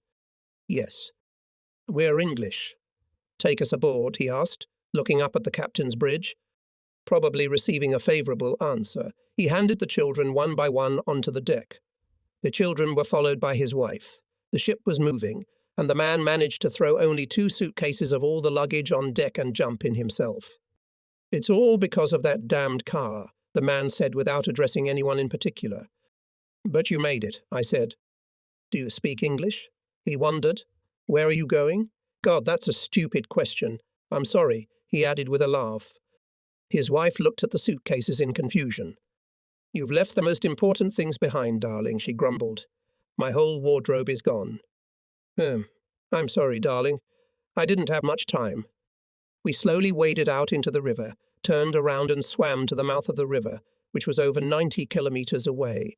Yes. We're English. Take us aboard, he asked, looking up at the captain's bridge. Probably receiving a favourable answer, he handed the children one by one onto the deck. The children were followed by his wife. The ship was moving, and the man managed to throw only 2 suitcases of all the luggage on deck and jump in himself. It's all because of that damned car, the man said without addressing anyone in particular. But you made it, I said. Do you speak English? He wondered. Where are you going? God, that's a stupid question. I'm sorry, he added with a laugh. His wife looked at the suitcases in confusion. You've left the most important things behind, darling, she grumbled. My whole wardrobe is gone. I'm sorry, darling. I didn't have much time. We slowly waded out into the river, turned around and swam to the mouth of the river, which was over 90 kilometres away.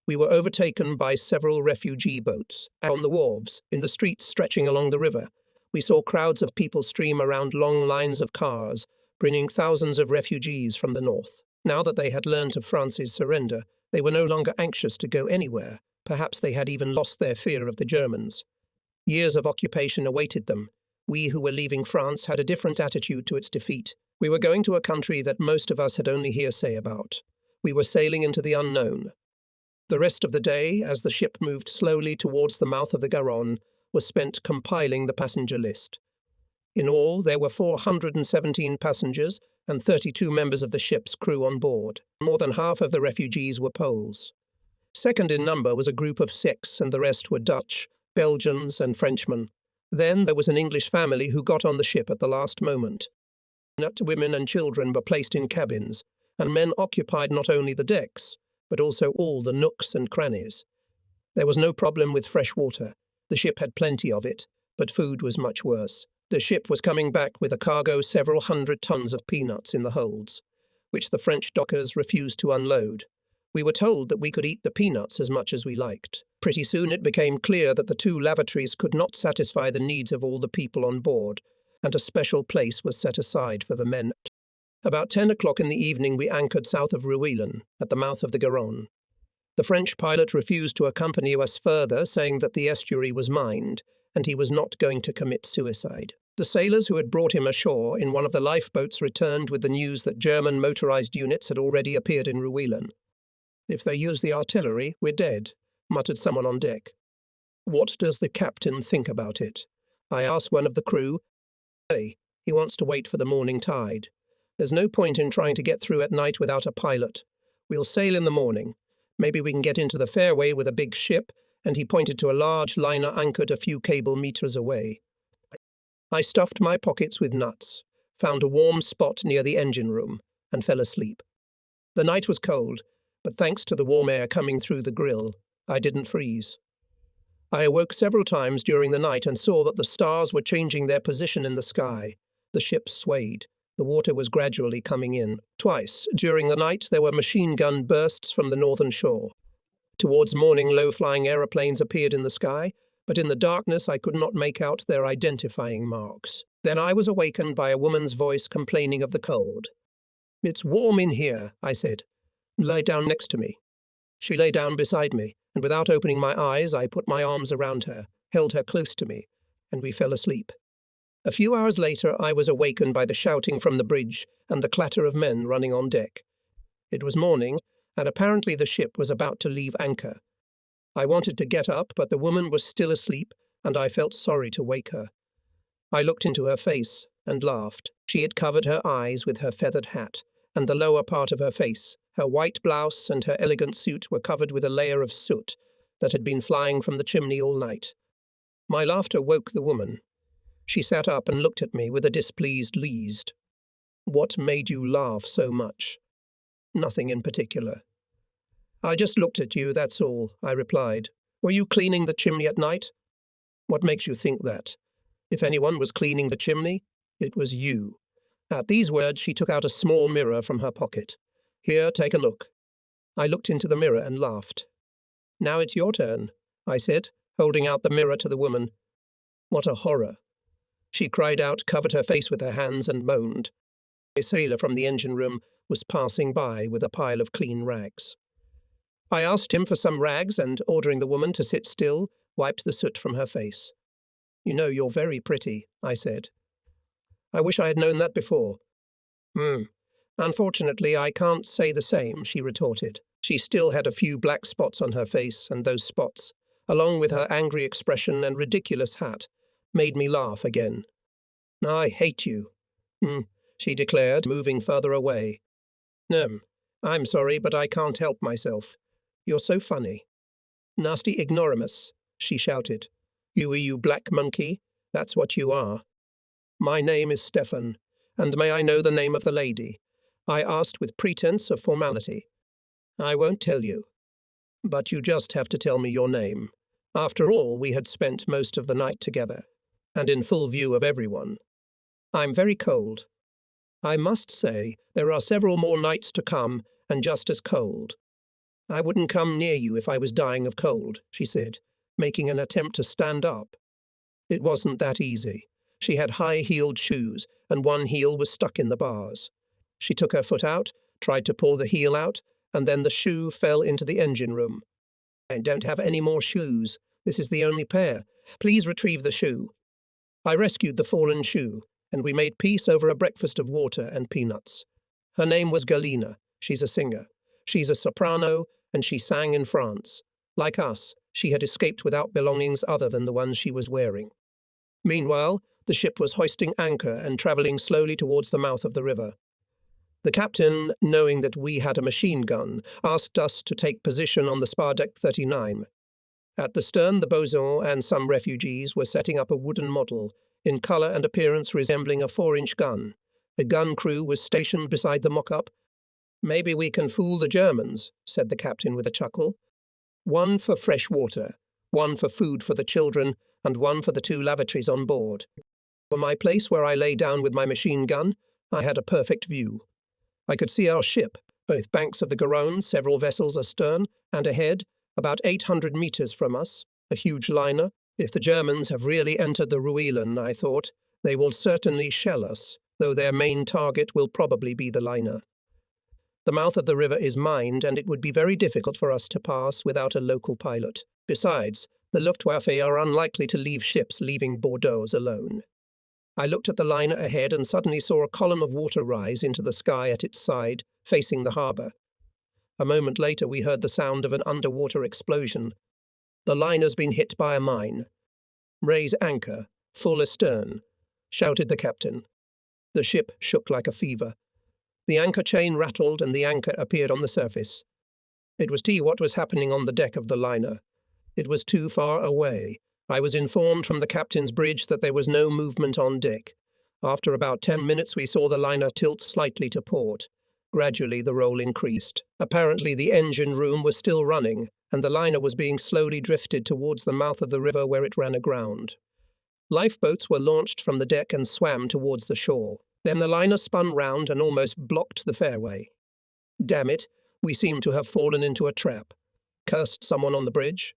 We were overtaken by several refugee boats. On the wharves, in the streets stretching along the river, we saw crowds of people stream around long lines of cars, bringing thousands of refugees from the north. Now that they had learned of France's surrender, they were no longer anxious to go anywhere. Perhaps they had even lost their fear of the Germans. Years of occupation awaited them. We who were leaving France had a different attitude to its defeat. We were going to a country that most of us had only hearsay about. We were sailing into the unknown. The rest of the day, as the ship moved slowly towards the mouth of the Garonne, was spent compiling the passenger list. In all, there were 417 passengers and 32 members of the ship's crew on board. More than half of the refugees were Poles. Second in number was a group of 6, and the rest were Dutch, Belgians, and Frenchmen. Then there was an English family who got on the ship at the last moment. Women and children were placed in cabins, and men occupied not only the decks, but also all the nooks and crannies. There was no problem with fresh water. The ship had plenty of it, but food was much worse. The ship was coming back with a cargo several hundred tons of peanuts in the holds, which the French dockers refused to unload. We were told that we could eat the peanuts as much as we liked. Pretty soon it became clear that the two lavatories could not satisfy the needs of all the people on board, and a special place was set aside for the men. About 10 o'clock in the evening we anchored south of Rouillan, at the mouth of the Garonne. The French pilot refused to accompany us further, saying that the estuary was mined, and he was not going to commit suicide. The sailors who had brought him ashore in one of the lifeboats returned with the news that German motorized units had already appeared in Rouillan. "If they use the artillery, we're dead," muttered someone on deck. "What does the captain think about it?" I asked one of the crew. "He wants to wait for the morning tide. There's no point in trying to get through at night without a pilot. We'll sail in the morning. Maybe we can get into the fairway with a big ship," and he pointed to a large liner anchored a few cable meters away. I stuffed my pockets with nuts, found a warm spot near the engine room, and fell asleep. The night was cold, but thanks to the warm air coming through the grill, I didn't freeze. I awoke several times during the night and saw that the stars were changing their position in the sky. The ship swayed. The water was gradually coming in. Twice during the night there were machine gun bursts from the northern shore. Towards morning low-flying aeroplanes appeared in the sky, but in the darkness I could not make out their identifying marks. Then I was awakened by a woman's voice complaining of the cold. "It's warm in here," I said. "Lie down next to me." She lay down beside me, and without opening my eyes I put my arms around her, held her close to me, and we fell asleep. A few hours later I was awakened by the shouting from the bridge and the clatter of men running on deck. It was morning, and apparently the ship was about to leave anchor. I wanted to get up, but the woman was still asleep, and I felt sorry to wake her. I looked into her face and laughed. She had covered her eyes with her feathered hat, and the lower part of her face, her white blouse and her elegant suit were covered with a layer of soot that had been flying from the chimney all night. My laughter woke the woman. She sat up and looked at me with a displeased leezed. "What made you laugh so much?" "Nothing in particular." "I just looked at you, that's all," I replied. "Were you cleaning the chimney at night?" "What makes you think that? If anyone was cleaning the chimney, it was you." At these words she took out a small mirror from her pocket. "Here, take a look." I looked into the mirror and laughed. "Now it's your turn," I said, holding out the mirror to the woman. "What a horror." She cried out, covered her face with her hands, and moaned. A sailor from the engine room was passing by with a pile of clean rags. I asked him for some rags and, ordering the woman to sit still, wiped the soot from her face. "You know, you're very pretty," I said. "I wish I had known that before." "Unfortunately, I can't say the same," she retorted. She still had a few black spots on her face, and those spots, along with her angry expression and ridiculous hat, made me laugh again. "I hate you," she declared, moving further away. "I'm sorry, but I can't help myself. You're so funny." "Nasty ignoramus," she shouted. You black monkey, that's what you are." "My name is Stefan, and may I know the name of the lady?" I asked with pretense of formality. "I won't tell you. But you just have to tell me your name." After all, we had spent most of the night together, and in full view of everyone. "I'm very cold. I must say, there are several more nights to come, and just as cold." "I wouldn't come near you if I was dying of cold," she said, making an attempt to stand up. It wasn't that easy. She had high-heeled shoes, and one heel was stuck in the bars. She took her foot out, tried to pull the heel out, and then the shoe fell into the engine room. "I don't have any more shoes. This is the only pair. Please retrieve the shoe." I rescued the fallen shoe, and we made peace over a breakfast of water and peanuts. Her name was Galina. She's a singer. She's a soprano, and she sang in France. Like us, she had escaped without belongings other than the ones she was wearing. Meanwhile, the ship was hoisting anchor and travelling slowly towards the mouth of the river. The captain, knowing that we had a machine gun, asked us to take position on the spar deck 39. At the stern, the bosun and some refugees were setting up a wooden model, in colour and appearance resembling a 4-inch gun. The gun crew was stationed beside the mock-up. "Maybe we can fool the Germans," said the captain with a chuckle. "One for fresh water, one for food for the children, and one for the 2 lavatories on board." For my place where I lay down with my machine gun, I had a perfect view. I could see our ship, Both banks of the Garonne, several vessels astern, and ahead, about 800 meters from us, a huge liner. If the Germans have really entered the Ruelen, I thought, they will certainly shell us, though their main target will probably be the liner. The mouth of the river is mined, and it would be very difficult for us to pass without a local pilot. Besides, the Luftwaffe are unlikely to leave ships leaving Bordeaux alone. I looked at the liner ahead and suddenly saw a column of water rise into the sky at its side, facing the harbour. A moment later we heard the sound of an underwater explosion. The liner's been hit by a mine. "Raise anchor, full astern," shouted the captain. The ship shook like a fever. The anchor chain rattled and the anchor appeared on the surface. It was what was happening on the deck of the liner. It was too far away. I was informed from the captain's bridge that there was no movement on deck. After about 10 minutes we saw the liner tilt slightly to port. Gradually the roll increased. Apparently the engine room was still running, and the liner was being slowly drifted towards the mouth of the river where it ran aground. Lifeboats were launched from the deck and swam towards the shore. Then the liner spun round and almost blocked the fairway. Damn it, we seemed to have fallen into a trap. Cursed someone on the bridge.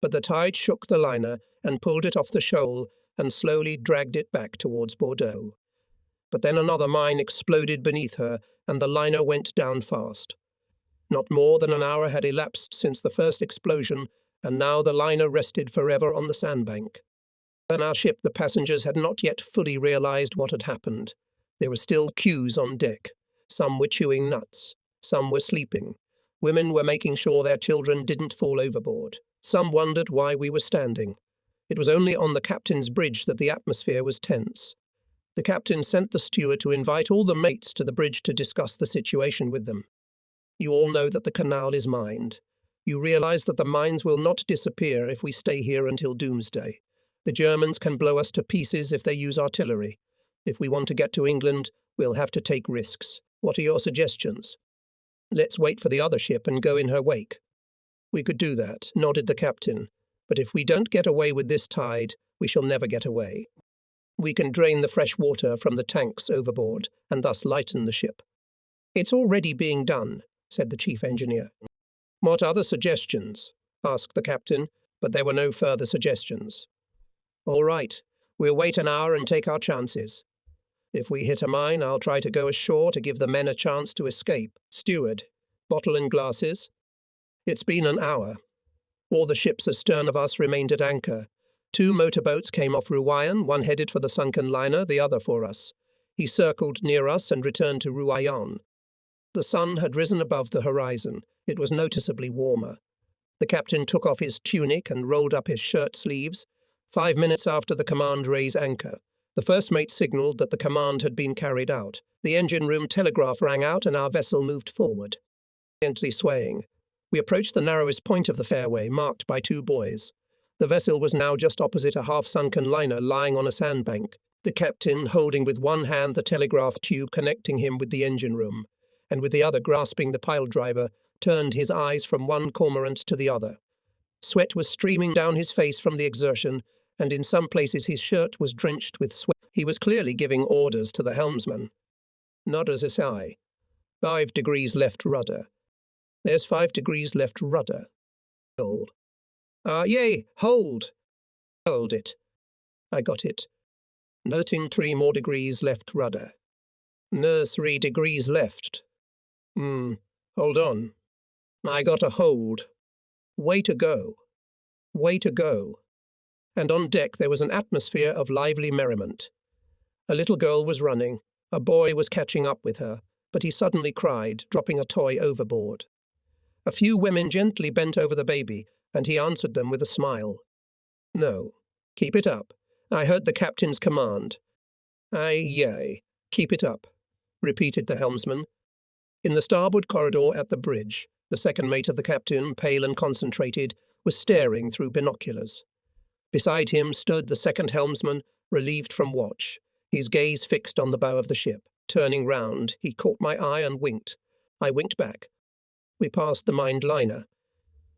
But the tide shook the liner and pulled it off the shoal and slowly dragged it back towards Bordeaux. But then another mine exploded beneath her, and the liner went down fast. Not more than an hour had elapsed since the first explosion, and now the liner rested forever on the sandbank. On our ship, the passengers had not yet fully realized what had happened. There were still queues on deck. Some were chewing nuts. Some were sleeping. Women were making sure their children didn't fall overboard. Some wondered why we were standing. It was only on the captain's bridge that the atmosphere was tense. The captain sent the steward to invite all the mates to the bridge to discuss the situation with them. You all know that the canal is mined. You realize that the mines will not disappear if we stay here until doomsday. The Germans can blow us to pieces if they use artillery. If we want to get to England, we'll have to take risks. What are your suggestions? Let's wait for the other ship and go in her wake. We could do that, nodded the captain. But if we don't get away with this tide, we shall never get away. We can drain the fresh water from the tanks overboard and thus lighten the ship. It's already being done, said the chief engineer. What other suggestions? Asked the captain, but there were no further suggestions. All right, we'll wait an hour and take our chances. If we hit a mine, I'll try to go ashore to give the men a chance to escape. Steward, bottle and glasses. It's been an hour. All the ships astern of us remained at anchor. 2 motorboats came off Rouen, one headed for the sunken liner, the other for us. He circled near us and returned to Rouen. The sun had risen above the horizon. It was noticeably warmer. The captain took off his tunic and rolled up his shirt sleeves. 5 minutes after the command raise anchor, the first mate signalled that the command had been carried out. The engine room telegraph rang out and our vessel moved forward, gently swaying. We approached the narrowest point of the fairway, marked by 2 buoys. The vessel was now just opposite a half-sunken liner lying on a sandbank, the captain holding with one hand the telegraph tube connecting him with the engine room, and with the other grasping the pile driver, turned his eyes from one cormorant to the other. Sweat was streaming down his face from the exertion, and in some places his shirt was drenched with sweat. He was clearly giving orders to the helmsman. Nod as a sigh. 5 degrees left rudder. There's 5 degrees left rudder. Hold. Yea, hold. Hold it. I got it. Noting 3 more degrees left rudder. Nurse 3 degrees left. Hold on. I got a hold. Way to go. Way to go. And on deck there was an atmosphere of lively merriment. A little girl was running. A boy was catching up with her, but he suddenly cried, dropping a toy overboard. A few women gently bent over the baby, and he answered them with a smile. No, keep it up. I heard the captain's command. Yea, keep it up, repeated the helmsman. In the starboard corridor at the bridge, the second mate of the captain, pale and concentrated, was staring through binoculars. Beside him stood the second helmsman, relieved from watch, his gaze fixed on the bow of the ship. Turning round, he caught my eye and winked. I winked back. We passed the mined liner.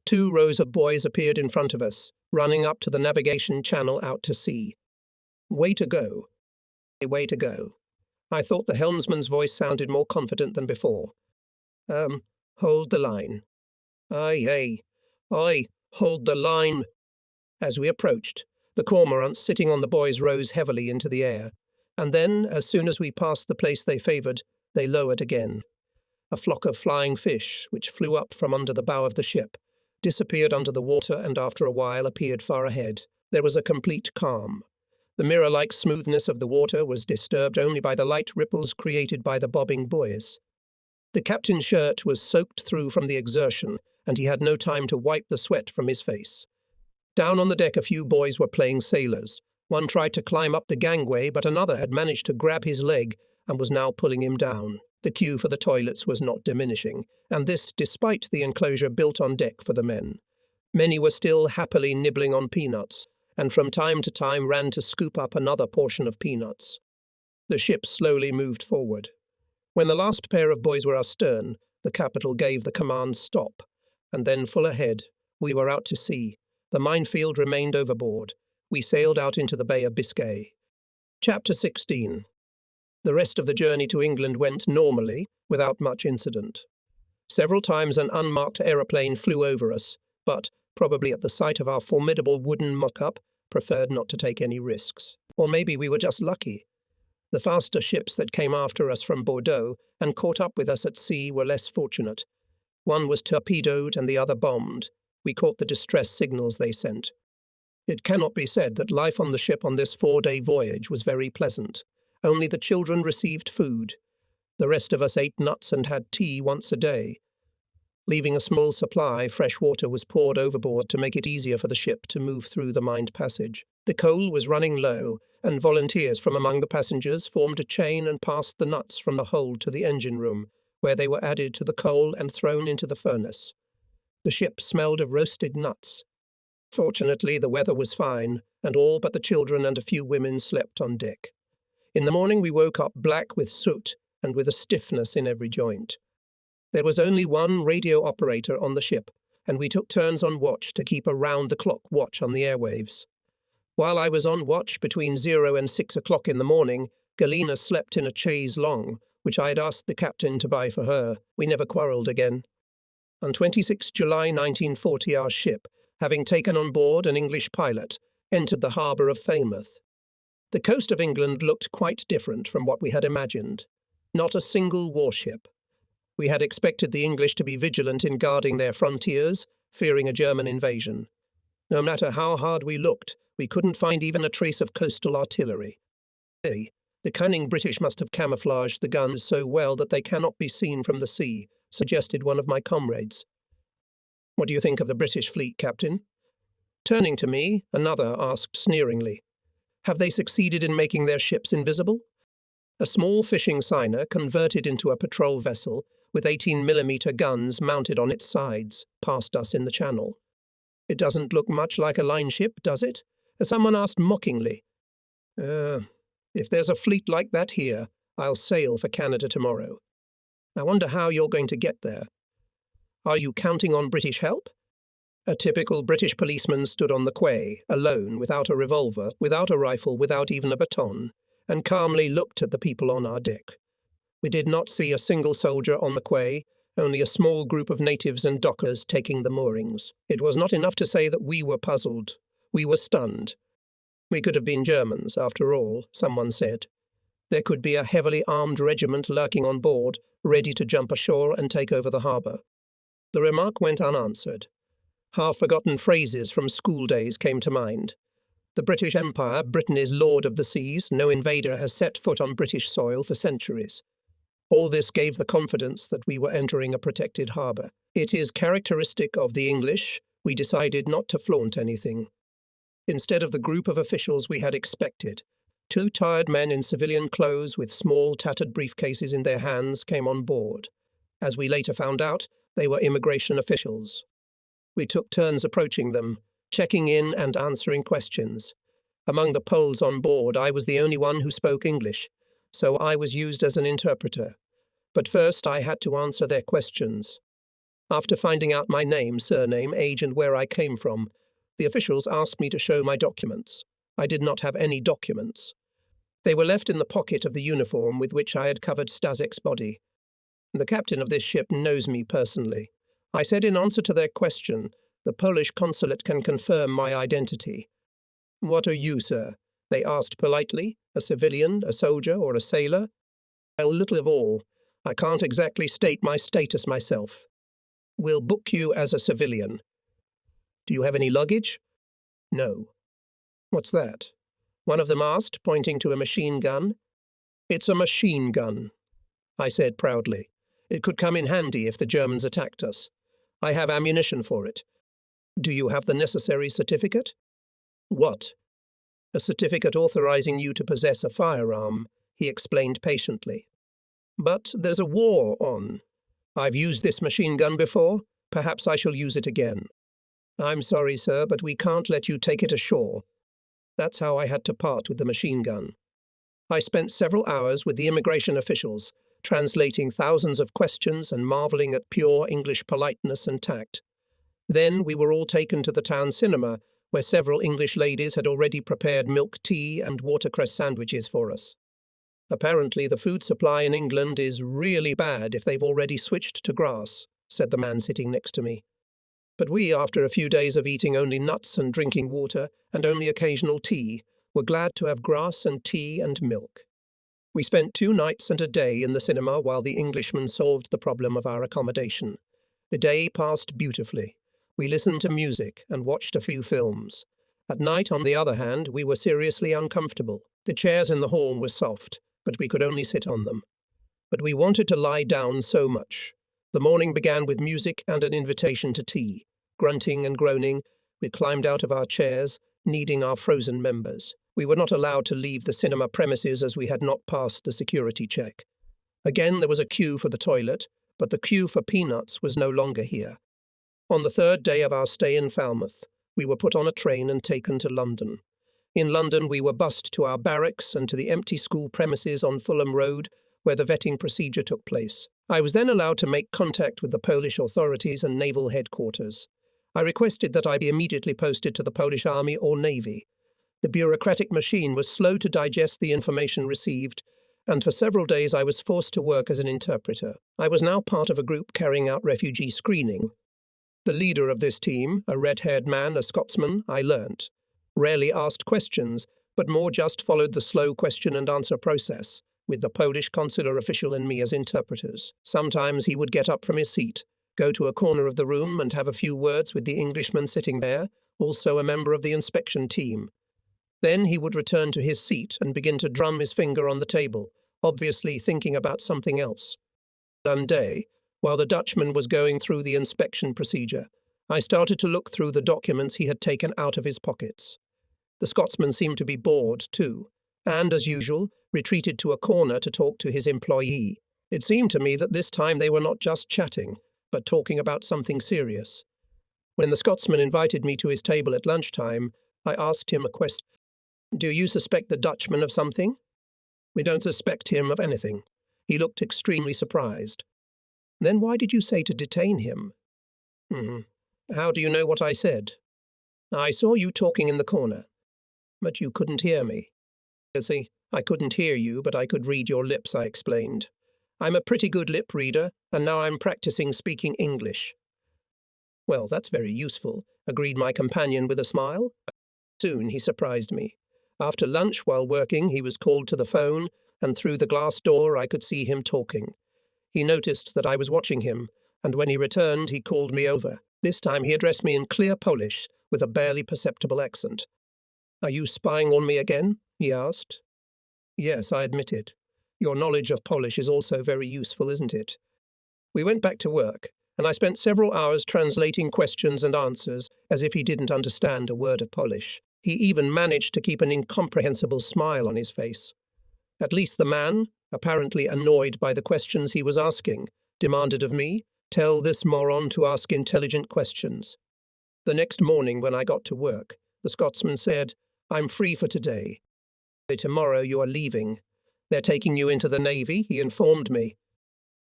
2 rows of boys appeared in front of us, running up to the navigation channel out to sea. Way to go. Way to go. I thought the helmsman's voice sounded more confident than before. Hold the line. Aye, aye. Aye, hold the line. As we approached, the cormorants sitting on the buoys rose heavily into the air, and then, as soon as we passed the place they favoured, they lowered again. A flock of flying fish, which flew up from under the bow of the ship, disappeared under the water and after a while appeared far ahead. There was a complete calm. The mirror-like smoothness of the water was disturbed only by the light ripples created by the bobbing buoys. The captain's shirt was soaked through from the exertion, and he had no time to wipe the sweat from his face. Down on the deck a few boys were playing sailors. One tried to climb up the gangway, but another had managed to grab his leg and was now pulling him down. The queue for the toilets was not diminishing, and this despite the enclosure built on deck for the men. Many were still happily nibbling on peanuts, and from time to time ran to scoop up another portion of peanuts. The ship slowly moved forward. When the last pair of boys were astern, the capital gave the command stop, and then full ahead, we were out to sea. The minefield remained overboard. We sailed out into the Bay of Biscay. Chapter 16. The rest of the journey to England went normally, without much incident. Several times an unmarked aeroplane flew over us, but, probably at the sight of our formidable wooden mock-up, preferred not to take any risks. Or maybe we were just lucky. The faster ships that came after us from Bordeaux and caught up with us at sea were less fortunate. One was torpedoed and the other bombed. We caught the distress signals they sent. It cannot be said that life on the ship on this 4-day voyage was very pleasant. Only the children received food. The rest of us ate nuts and had tea once a day. Leaving a small supply, fresh water was poured overboard to make it easier for the ship to move through the mined passage. The coal was running low, and volunteers from among the passengers formed a chain and passed the nuts from the hold to the engine room, where they were added to the coal and thrown into the furnace. The ship smelled of roasted nuts. Fortunately, the weather was fine, and all but the children and a few women slept on deck. In the morning we woke up black with soot and with a stiffness in every joint. There was only one radio operator on the ship, and we took turns on watch to keep a round-the-clock watch on the airwaves. While I was on watch between 0 and 6 o'clock in the morning, Galena slept in a chaise longue, which I had asked the captain to buy for her. We never quarrelled again. On 26 July 1940 our ship, having taken on board an English pilot, entered the harbour of Falmouth. The coast of England looked quite different from what we had imagined. Not a single warship. We had expected the English to be vigilant in guarding their frontiers, fearing a German invasion. No matter how hard we looked, we couldn't find even a trace of coastal artillery. The cunning British must have camouflaged the guns so well that they cannot be seen from the sea, suggested one of my comrades. What do you think of the British fleet, Captain? Turning to me, another asked sneeringly, have they succeeded in making their ships invisible? A small fishing seiner converted into a patrol vessel with 18mm guns mounted on its sides passed us in the channel. It doesn't look much like a line ship, does it? Someone asked mockingly. If there's a fleet like that here, I'll sail for Canada tomorrow. I wonder how you're going to get there. Are you counting on British help? A typical British policeman stood on the quay, alone, without a revolver, without a rifle, without even a baton, and calmly looked at the people on our deck. We did not see a single soldier on the quay, only a small group of natives and dockers taking the moorings. It was not enough to say that we were puzzled. We were stunned. We could have been Germans, after all, someone said. There could be a heavily armed regiment lurking on board, ready to jump ashore and take over the harbour. The remark went unanswered. Half-forgotten phrases from school days came to mind. The British Empire, Britain is lord of the seas, no invader has set foot on British soil for centuries. All this gave the confidence that we were entering a protected harbour. It is characteristic of the English, we decided not to flaunt anything. Instead of the group of officials we had expected, 2 tired men in civilian clothes with small tattered briefcases in their hands came on board. As we later found out, they were immigration officials. We took turns approaching them, checking in and answering questions. Among the Poles on board, I was the only one who spoke English, so I was used as an interpreter. But first I had to answer their questions. After finding out my name, surname, age and where I came from, the officials asked me to show my documents. I did not have any documents. They were left in the pocket of the uniform with which I had covered Stasek's body. The captain of this ship knows me personally. I said in answer to their question, the Polish consulate can confirm my identity. What are you, sir? They asked politely. A civilian, a soldier, or a sailor? A little of all. I can't exactly state my status myself. We'll book you as a civilian. Do you have any luggage? No. What's that? One of them asked, pointing to a machine gun. It's a machine gun, I said proudly. It could come in handy if the Germans attacked us. I have ammunition for it. Do you have the necessary certificate? What? A certificate authorizing you to possess a firearm, he explained patiently. But there's a war on. I've used this machine gun before. Perhaps I shall use it again. I'm sorry, sir, but we can't let you take it ashore. That's how I had to part with the machine gun. I spent several hours with the immigration officials, translating thousands of questions and marvelling at pure English politeness and tact. Then we were all taken to the town cinema, where several English ladies had already prepared milk tea and watercress sandwiches for us. Apparently the food supply in England is really bad if they've already switched to grass, said the man sitting next to me. But we, after a few days of eating only nuts and drinking water, and only occasional tea, were glad to have grass and tea and milk. We spent 2 nights and a day in the cinema while the Englishmen solved the problem of our accommodation. The day passed beautifully. We listened to music and watched a few films. At night, on the other hand, we were seriously uncomfortable. The chairs in the hall were soft, but we could only sit on them. But we wanted to lie down so much. The morning began with music and an invitation to tea. Grunting and groaning, we climbed out of our chairs, kneading our frozen members. We were not allowed to leave the cinema premises as we had not passed the security check. Again there was a queue for the toilet, but the queue for peanuts was no longer here. On the 3rd day of our stay in Falmouth, we were put on a train and taken to London. In London we were bussed to our barracks and to the empty school premises on Fulham Road, where the vetting procedure took place. I was then allowed to make contact with the Polish authorities and naval headquarters. I requested that I be immediately posted to the Polish Army or Navy. The bureaucratic machine was slow to digest the information received, and for several days I was forced to work as an interpreter. I was now part of a group carrying out refugee screening. The leader of this team, a red-haired man, a Scotsman, I learnt, rarely asked questions, but more just followed the slow question and answer process, with the Polish consular official and me as interpreters. Sometimes he would get up from his seat, go to a corner of the room and have a few words with the Englishman sitting there, also a member of the inspection team. Then he would return to his seat and begin to drum his finger on the table, obviously thinking about something else. One day, while the Dutchman was going through the inspection procedure, I started to look through the documents he had taken out of his pockets. The Scotsman seemed to be bored, too, and, as usual, retreated to a corner to talk to his employee. It seemed to me that this time they were not just chatting, but talking about something serious. When the Scotsman invited me to his table at lunchtime, I asked him a question. Do you suspect the Dutchman of something? We don't suspect him of anything. He looked extremely surprised. Then why did you say to detain him? How do you know what I said? I saw you talking in the corner. But you couldn't hear me. You see, I couldn't hear you, but I could read your lips, I explained. I'm a pretty good lip reader, and now I'm practicing speaking English. Well, that's very useful, agreed my companion with a smile. Soon he surprised me. After lunch, while working, he was called to the phone, and through the glass door I could see him talking. He noticed that I was watching him, and when he returned, he called me over. This time he addressed me in clear Polish, with a barely perceptible accent. Are you spying on me again? He asked. Yes, I admitted. Your knowledge of Polish is also very useful, isn't it? We went back to work, and I spent several hours translating questions and answers as if he didn't understand a word of Polish. He even managed to keep an incomprehensible smile on his face. At least the man, apparently annoyed by the questions he was asking, demanded of me, tell this moron to ask intelligent questions. The next morning when I got to work, the Scotsman said, I'm free for today. Tomorrow you are leaving. They're taking you into the Navy, he informed me.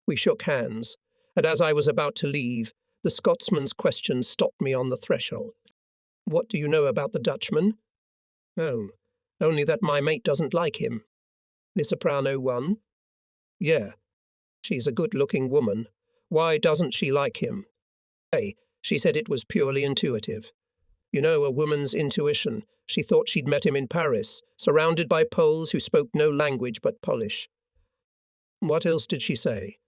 We shook hands, and as I was about to leave, the Scotsman's question stopped me on the threshold. What do you know about the Dutchman? Oh, only that my mate doesn't like him. The soprano one? Yeah. She's a good-looking woman. Why doesn't she like him? Hey, she said it was purely intuitive. You know, a woman's intuition. She thought she'd met him in Paris, surrounded by Poles who spoke no language but Polish. What else did she say?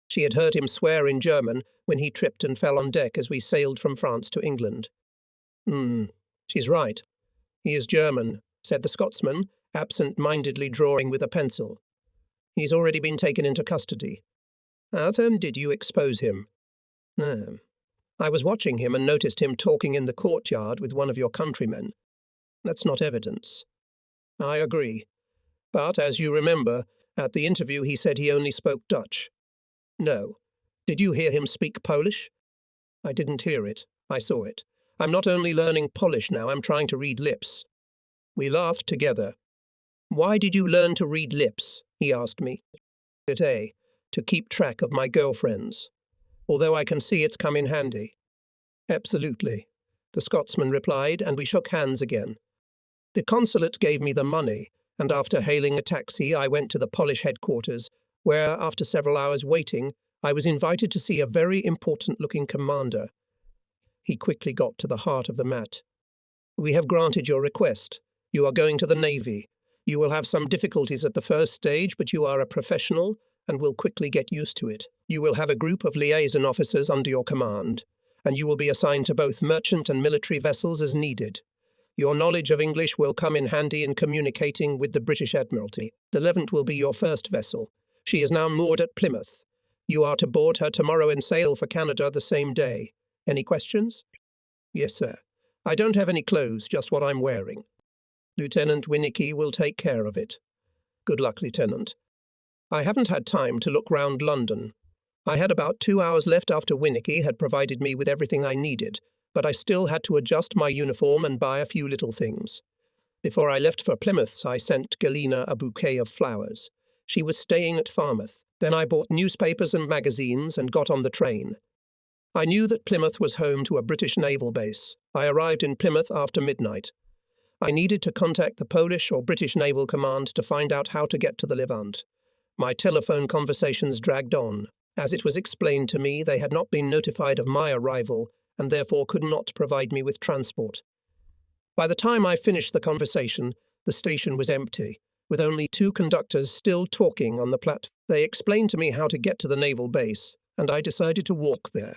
She had heard him swear in German when he tripped and fell on deck as we sailed from France to England. She's right. He is German, said the Scotsman, absent-mindedly drawing with a pencil. He's already been taken into custody. How then did you expose him? No. I was watching him and noticed him talking in the courtyard with one of your countrymen. That's not evidence. I agree. But, as you remember, at the interview he said he only spoke Dutch. No. Did you hear him speak Polish? I didn't hear it. I saw it. I'm not only learning Polish now, I'm trying to read lips. We laughed together. Why did you learn to read lips? He asked me. To keep track of my girlfriends. Although I can see it's come in handy. Absolutely, the Scotsman replied, and we shook hands again. The consulate gave me the money, and after hailing a taxi I went to the Polish headquarters, where, after several hours waiting, I was invited to see a very important-looking commander. He quickly got to the heart of the matter. We have granted your request. You are going to the Navy. You will have some difficulties at the first stage, but you are a professional and will quickly get used to it. You will have a group of liaison officers under your command, and you will be assigned to both merchant and military vessels as needed. Your knowledge of English will come in handy in communicating with the British Admiralty. The Levant will be your first vessel. She is now moored at Plymouth. You are to board her tomorrow and sail for Canada the same day. Any questions? Yes, sir. I don't have any clothes, just what I'm wearing. Lieutenant Winnicky will take care of it. Good luck, Lieutenant. I haven't had time to look round London. I had about 2 hours left after Winnicky had provided me with everything I needed, but I still had to adjust my uniform and buy a few little things. Before I left for Plymouth, I sent Galena a bouquet of flowers. She was staying at Falmouth. Then I bought newspapers and magazines and got on the train. I knew that Plymouth was home to a British naval base. I arrived in Plymouth after midnight. I needed to contact the Polish or British Naval Command to find out how to get to the Levant. My telephone conversations dragged on. As it was explained to me, they had not been notified of my arrival and therefore could not provide me with transport. By the time I finished the conversation, the station was empty, with only 2 conductors still talking on the platform. They explained to me how to get to the naval base, and I decided to walk there.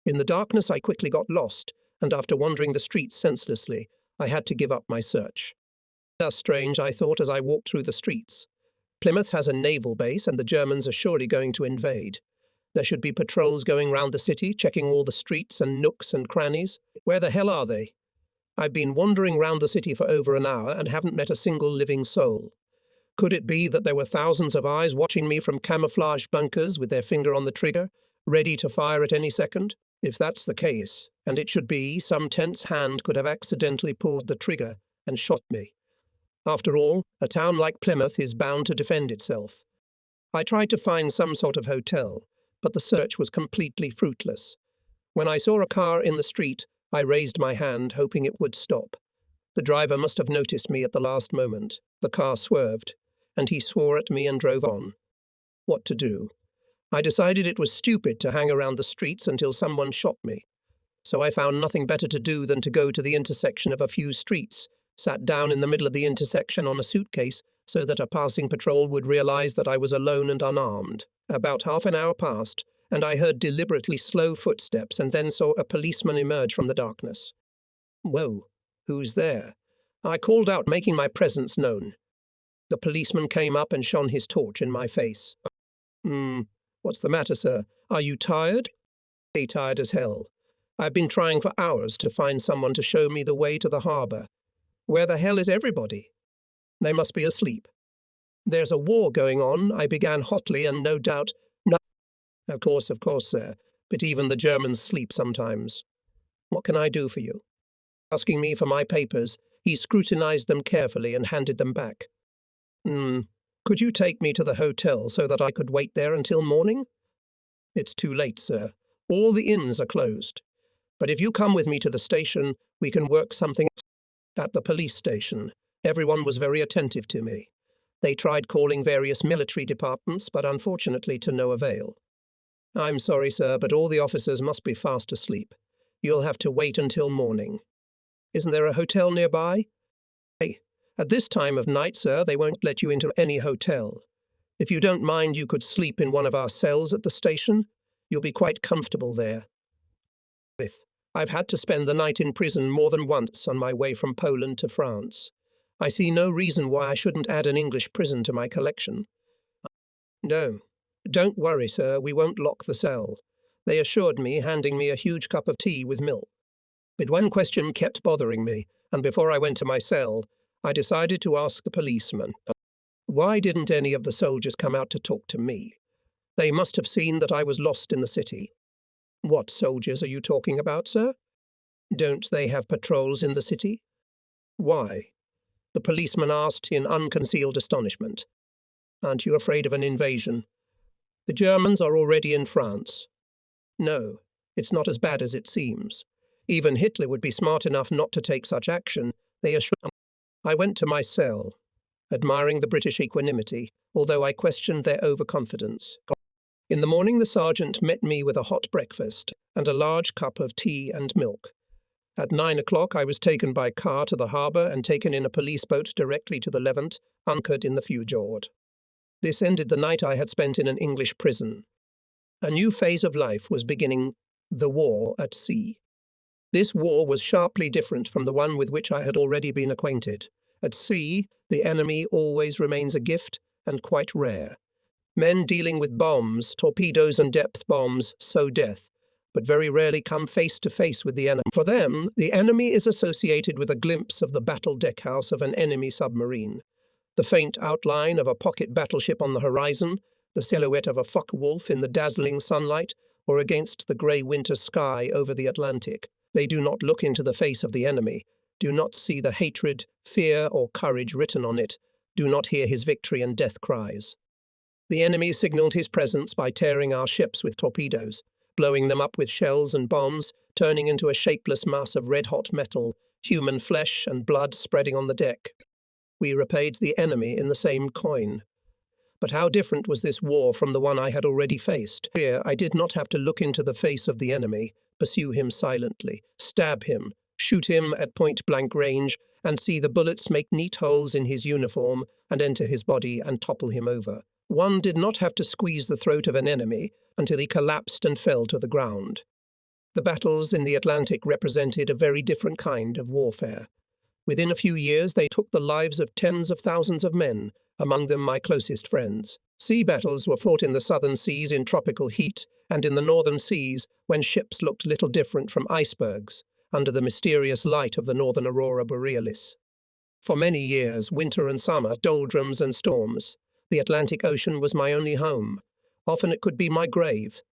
In the darkness, I quickly got lost, and after wandering the streets senselessly, I had to give up my search. That's strange, I thought as I walked through the streets. Plymouth has a naval base, and the Germans are surely going to invade. There should be patrols going round the city, checking all the streets and nooks and crannies. Where the hell are they? I've been wandering round the city for over an hour and haven't met a single living soul. Could it be that there were thousands of eyes watching me from camouflage bunkers with their finger on the trigger, ready to fire at any second? If that's the case, and it should be, some tense hand could have accidentally pulled the trigger and shot me. After all, a town like Plymouth is bound to defend itself. I tried to find some sort of hotel, but the search was completely fruitless. When I saw a car in the street, I raised my hand, hoping it would stop. The driver must have noticed me at the last moment. The car swerved, and he swore at me and drove on. What to do? I decided it was stupid to hang around the streets until someone shot me. So I found nothing better to do than to go to the intersection of a few streets, sat down in the middle of the intersection on a suitcase so that a passing patrol would realize that I was alone and unarmed. About half an hour passed, and I heard deliberately slow footsteps and then saw a policeman emerge from the darkness. Whoa, who's there? I called out, making my presence known. The policeman came up and shone his torch in my face. What's the matter, sir? Are you tired? Tired as hell. I've been trying for hours to find someone to show me the way to the harbour. Where the hell is everybody? They must be asleep. There's a war going on, I began hotly, and no doubt... No. Of course, sir. But even the Germans sleep sometimes. What can I do for you? Asking me for my papers, he scrutinized them carefully and handed them back. Could you take me to the hotel so that I could wait there until morning? It's too late, sir. All the inns are closed. But if you come with me to the station, we can work something. At the police station, everyone was very attentive to me. They tried calling various military departments, but unfortunately to no avail. I'm sorry, sir, but all the officers must be fast asleep. You'll have to wait until morning. Isn't there a hotel nearby? Hey, at this time of night, sir, they won't let you into any hotel. If you don't mind, you could sleep in one of our cells at the station. You'll be quite comfortable there. I've had to spend the night in prison more than once on my way from Poland to France. I see no reason why I shouldn't add an English prison to my collection. No, don't worry, sir, we won't lock the cell. They assured me, handing me a huge cup of tea with milk. But one question kept bothering me, and before I went to my cell, I decided to ask the policeman. Why didn't any of the soldiers come out to talk to me? They must have seen that I was lost in the city. What soldiers are you talking about, sir? Don't they have patrols in the city? Why? The policeman asked in unconcealed astonishment. Aren't you afraid of an invasion? The Germans are already in France. No, it's not as bad as it seems. Even Hitler would be smart enough not to take such action, they assured me. I went to my cell, admiring the British equanimity, although I questioned their overconfidence. In the morning the sergeant met me with a hot breakfast and a large cup of tea and milk. At 9 o'clock I was taken by car to the harbour and taken in a police boat directly to the Levant, anchored in the fjord. This ended the night I had spent in an English prison. A new phase of life was beginning, the war at sea. This war was sharply different from the one with which I had already been acquainted. At sea, the enemy always remains a gift and quite rare. Men dealing with bombs, torpedoes and depth bombs sow death, but very rarely come face to face with the enemy. For them, the enemy is associated with a glimpse of the battle deckhouse of an enemy submarine, the faint outline of a pocket battleship on the horizon, the silhouette of a Focke-Wulf in the dazzling sunlight, or against the grey winter sky over the Atlantic. They do not look into the face of the enemy, do not see the hatred, fear, or courage written on it, do not hear his victory and death cries. The enemy signalled his presence by tearing our ships with torpedoes, blowing them up with shells and bombs, turning into a shapeless mass of red-hot metal, human flesh and blood spreading on the deck. We repaid the enemy in the same coin. But how different was this war from the one I had already faced? Here I did not have to look into the face of the enemy, pursue him silently, stab him, shoot him at point-blank range, and see the bullets make neat holes in his uniform and enter his body and topple him over. One did not have to squeeze the throat of an enemy until he collapsed and fell to the ground. The battles in the Atlantic represented a very different kind of warfare. Within a few years they took the lives of tens of thousands of men, among them my closest friends. Sea battles were fought in the southern seas in tropical heat, and in the northern seas when ships looked little different from icebergs, under the mysterious light of the northern aurora borealis. For many years, winter and summer, doldrums and storms, the Atlantic Ocean was my only home. Often it could be my grave.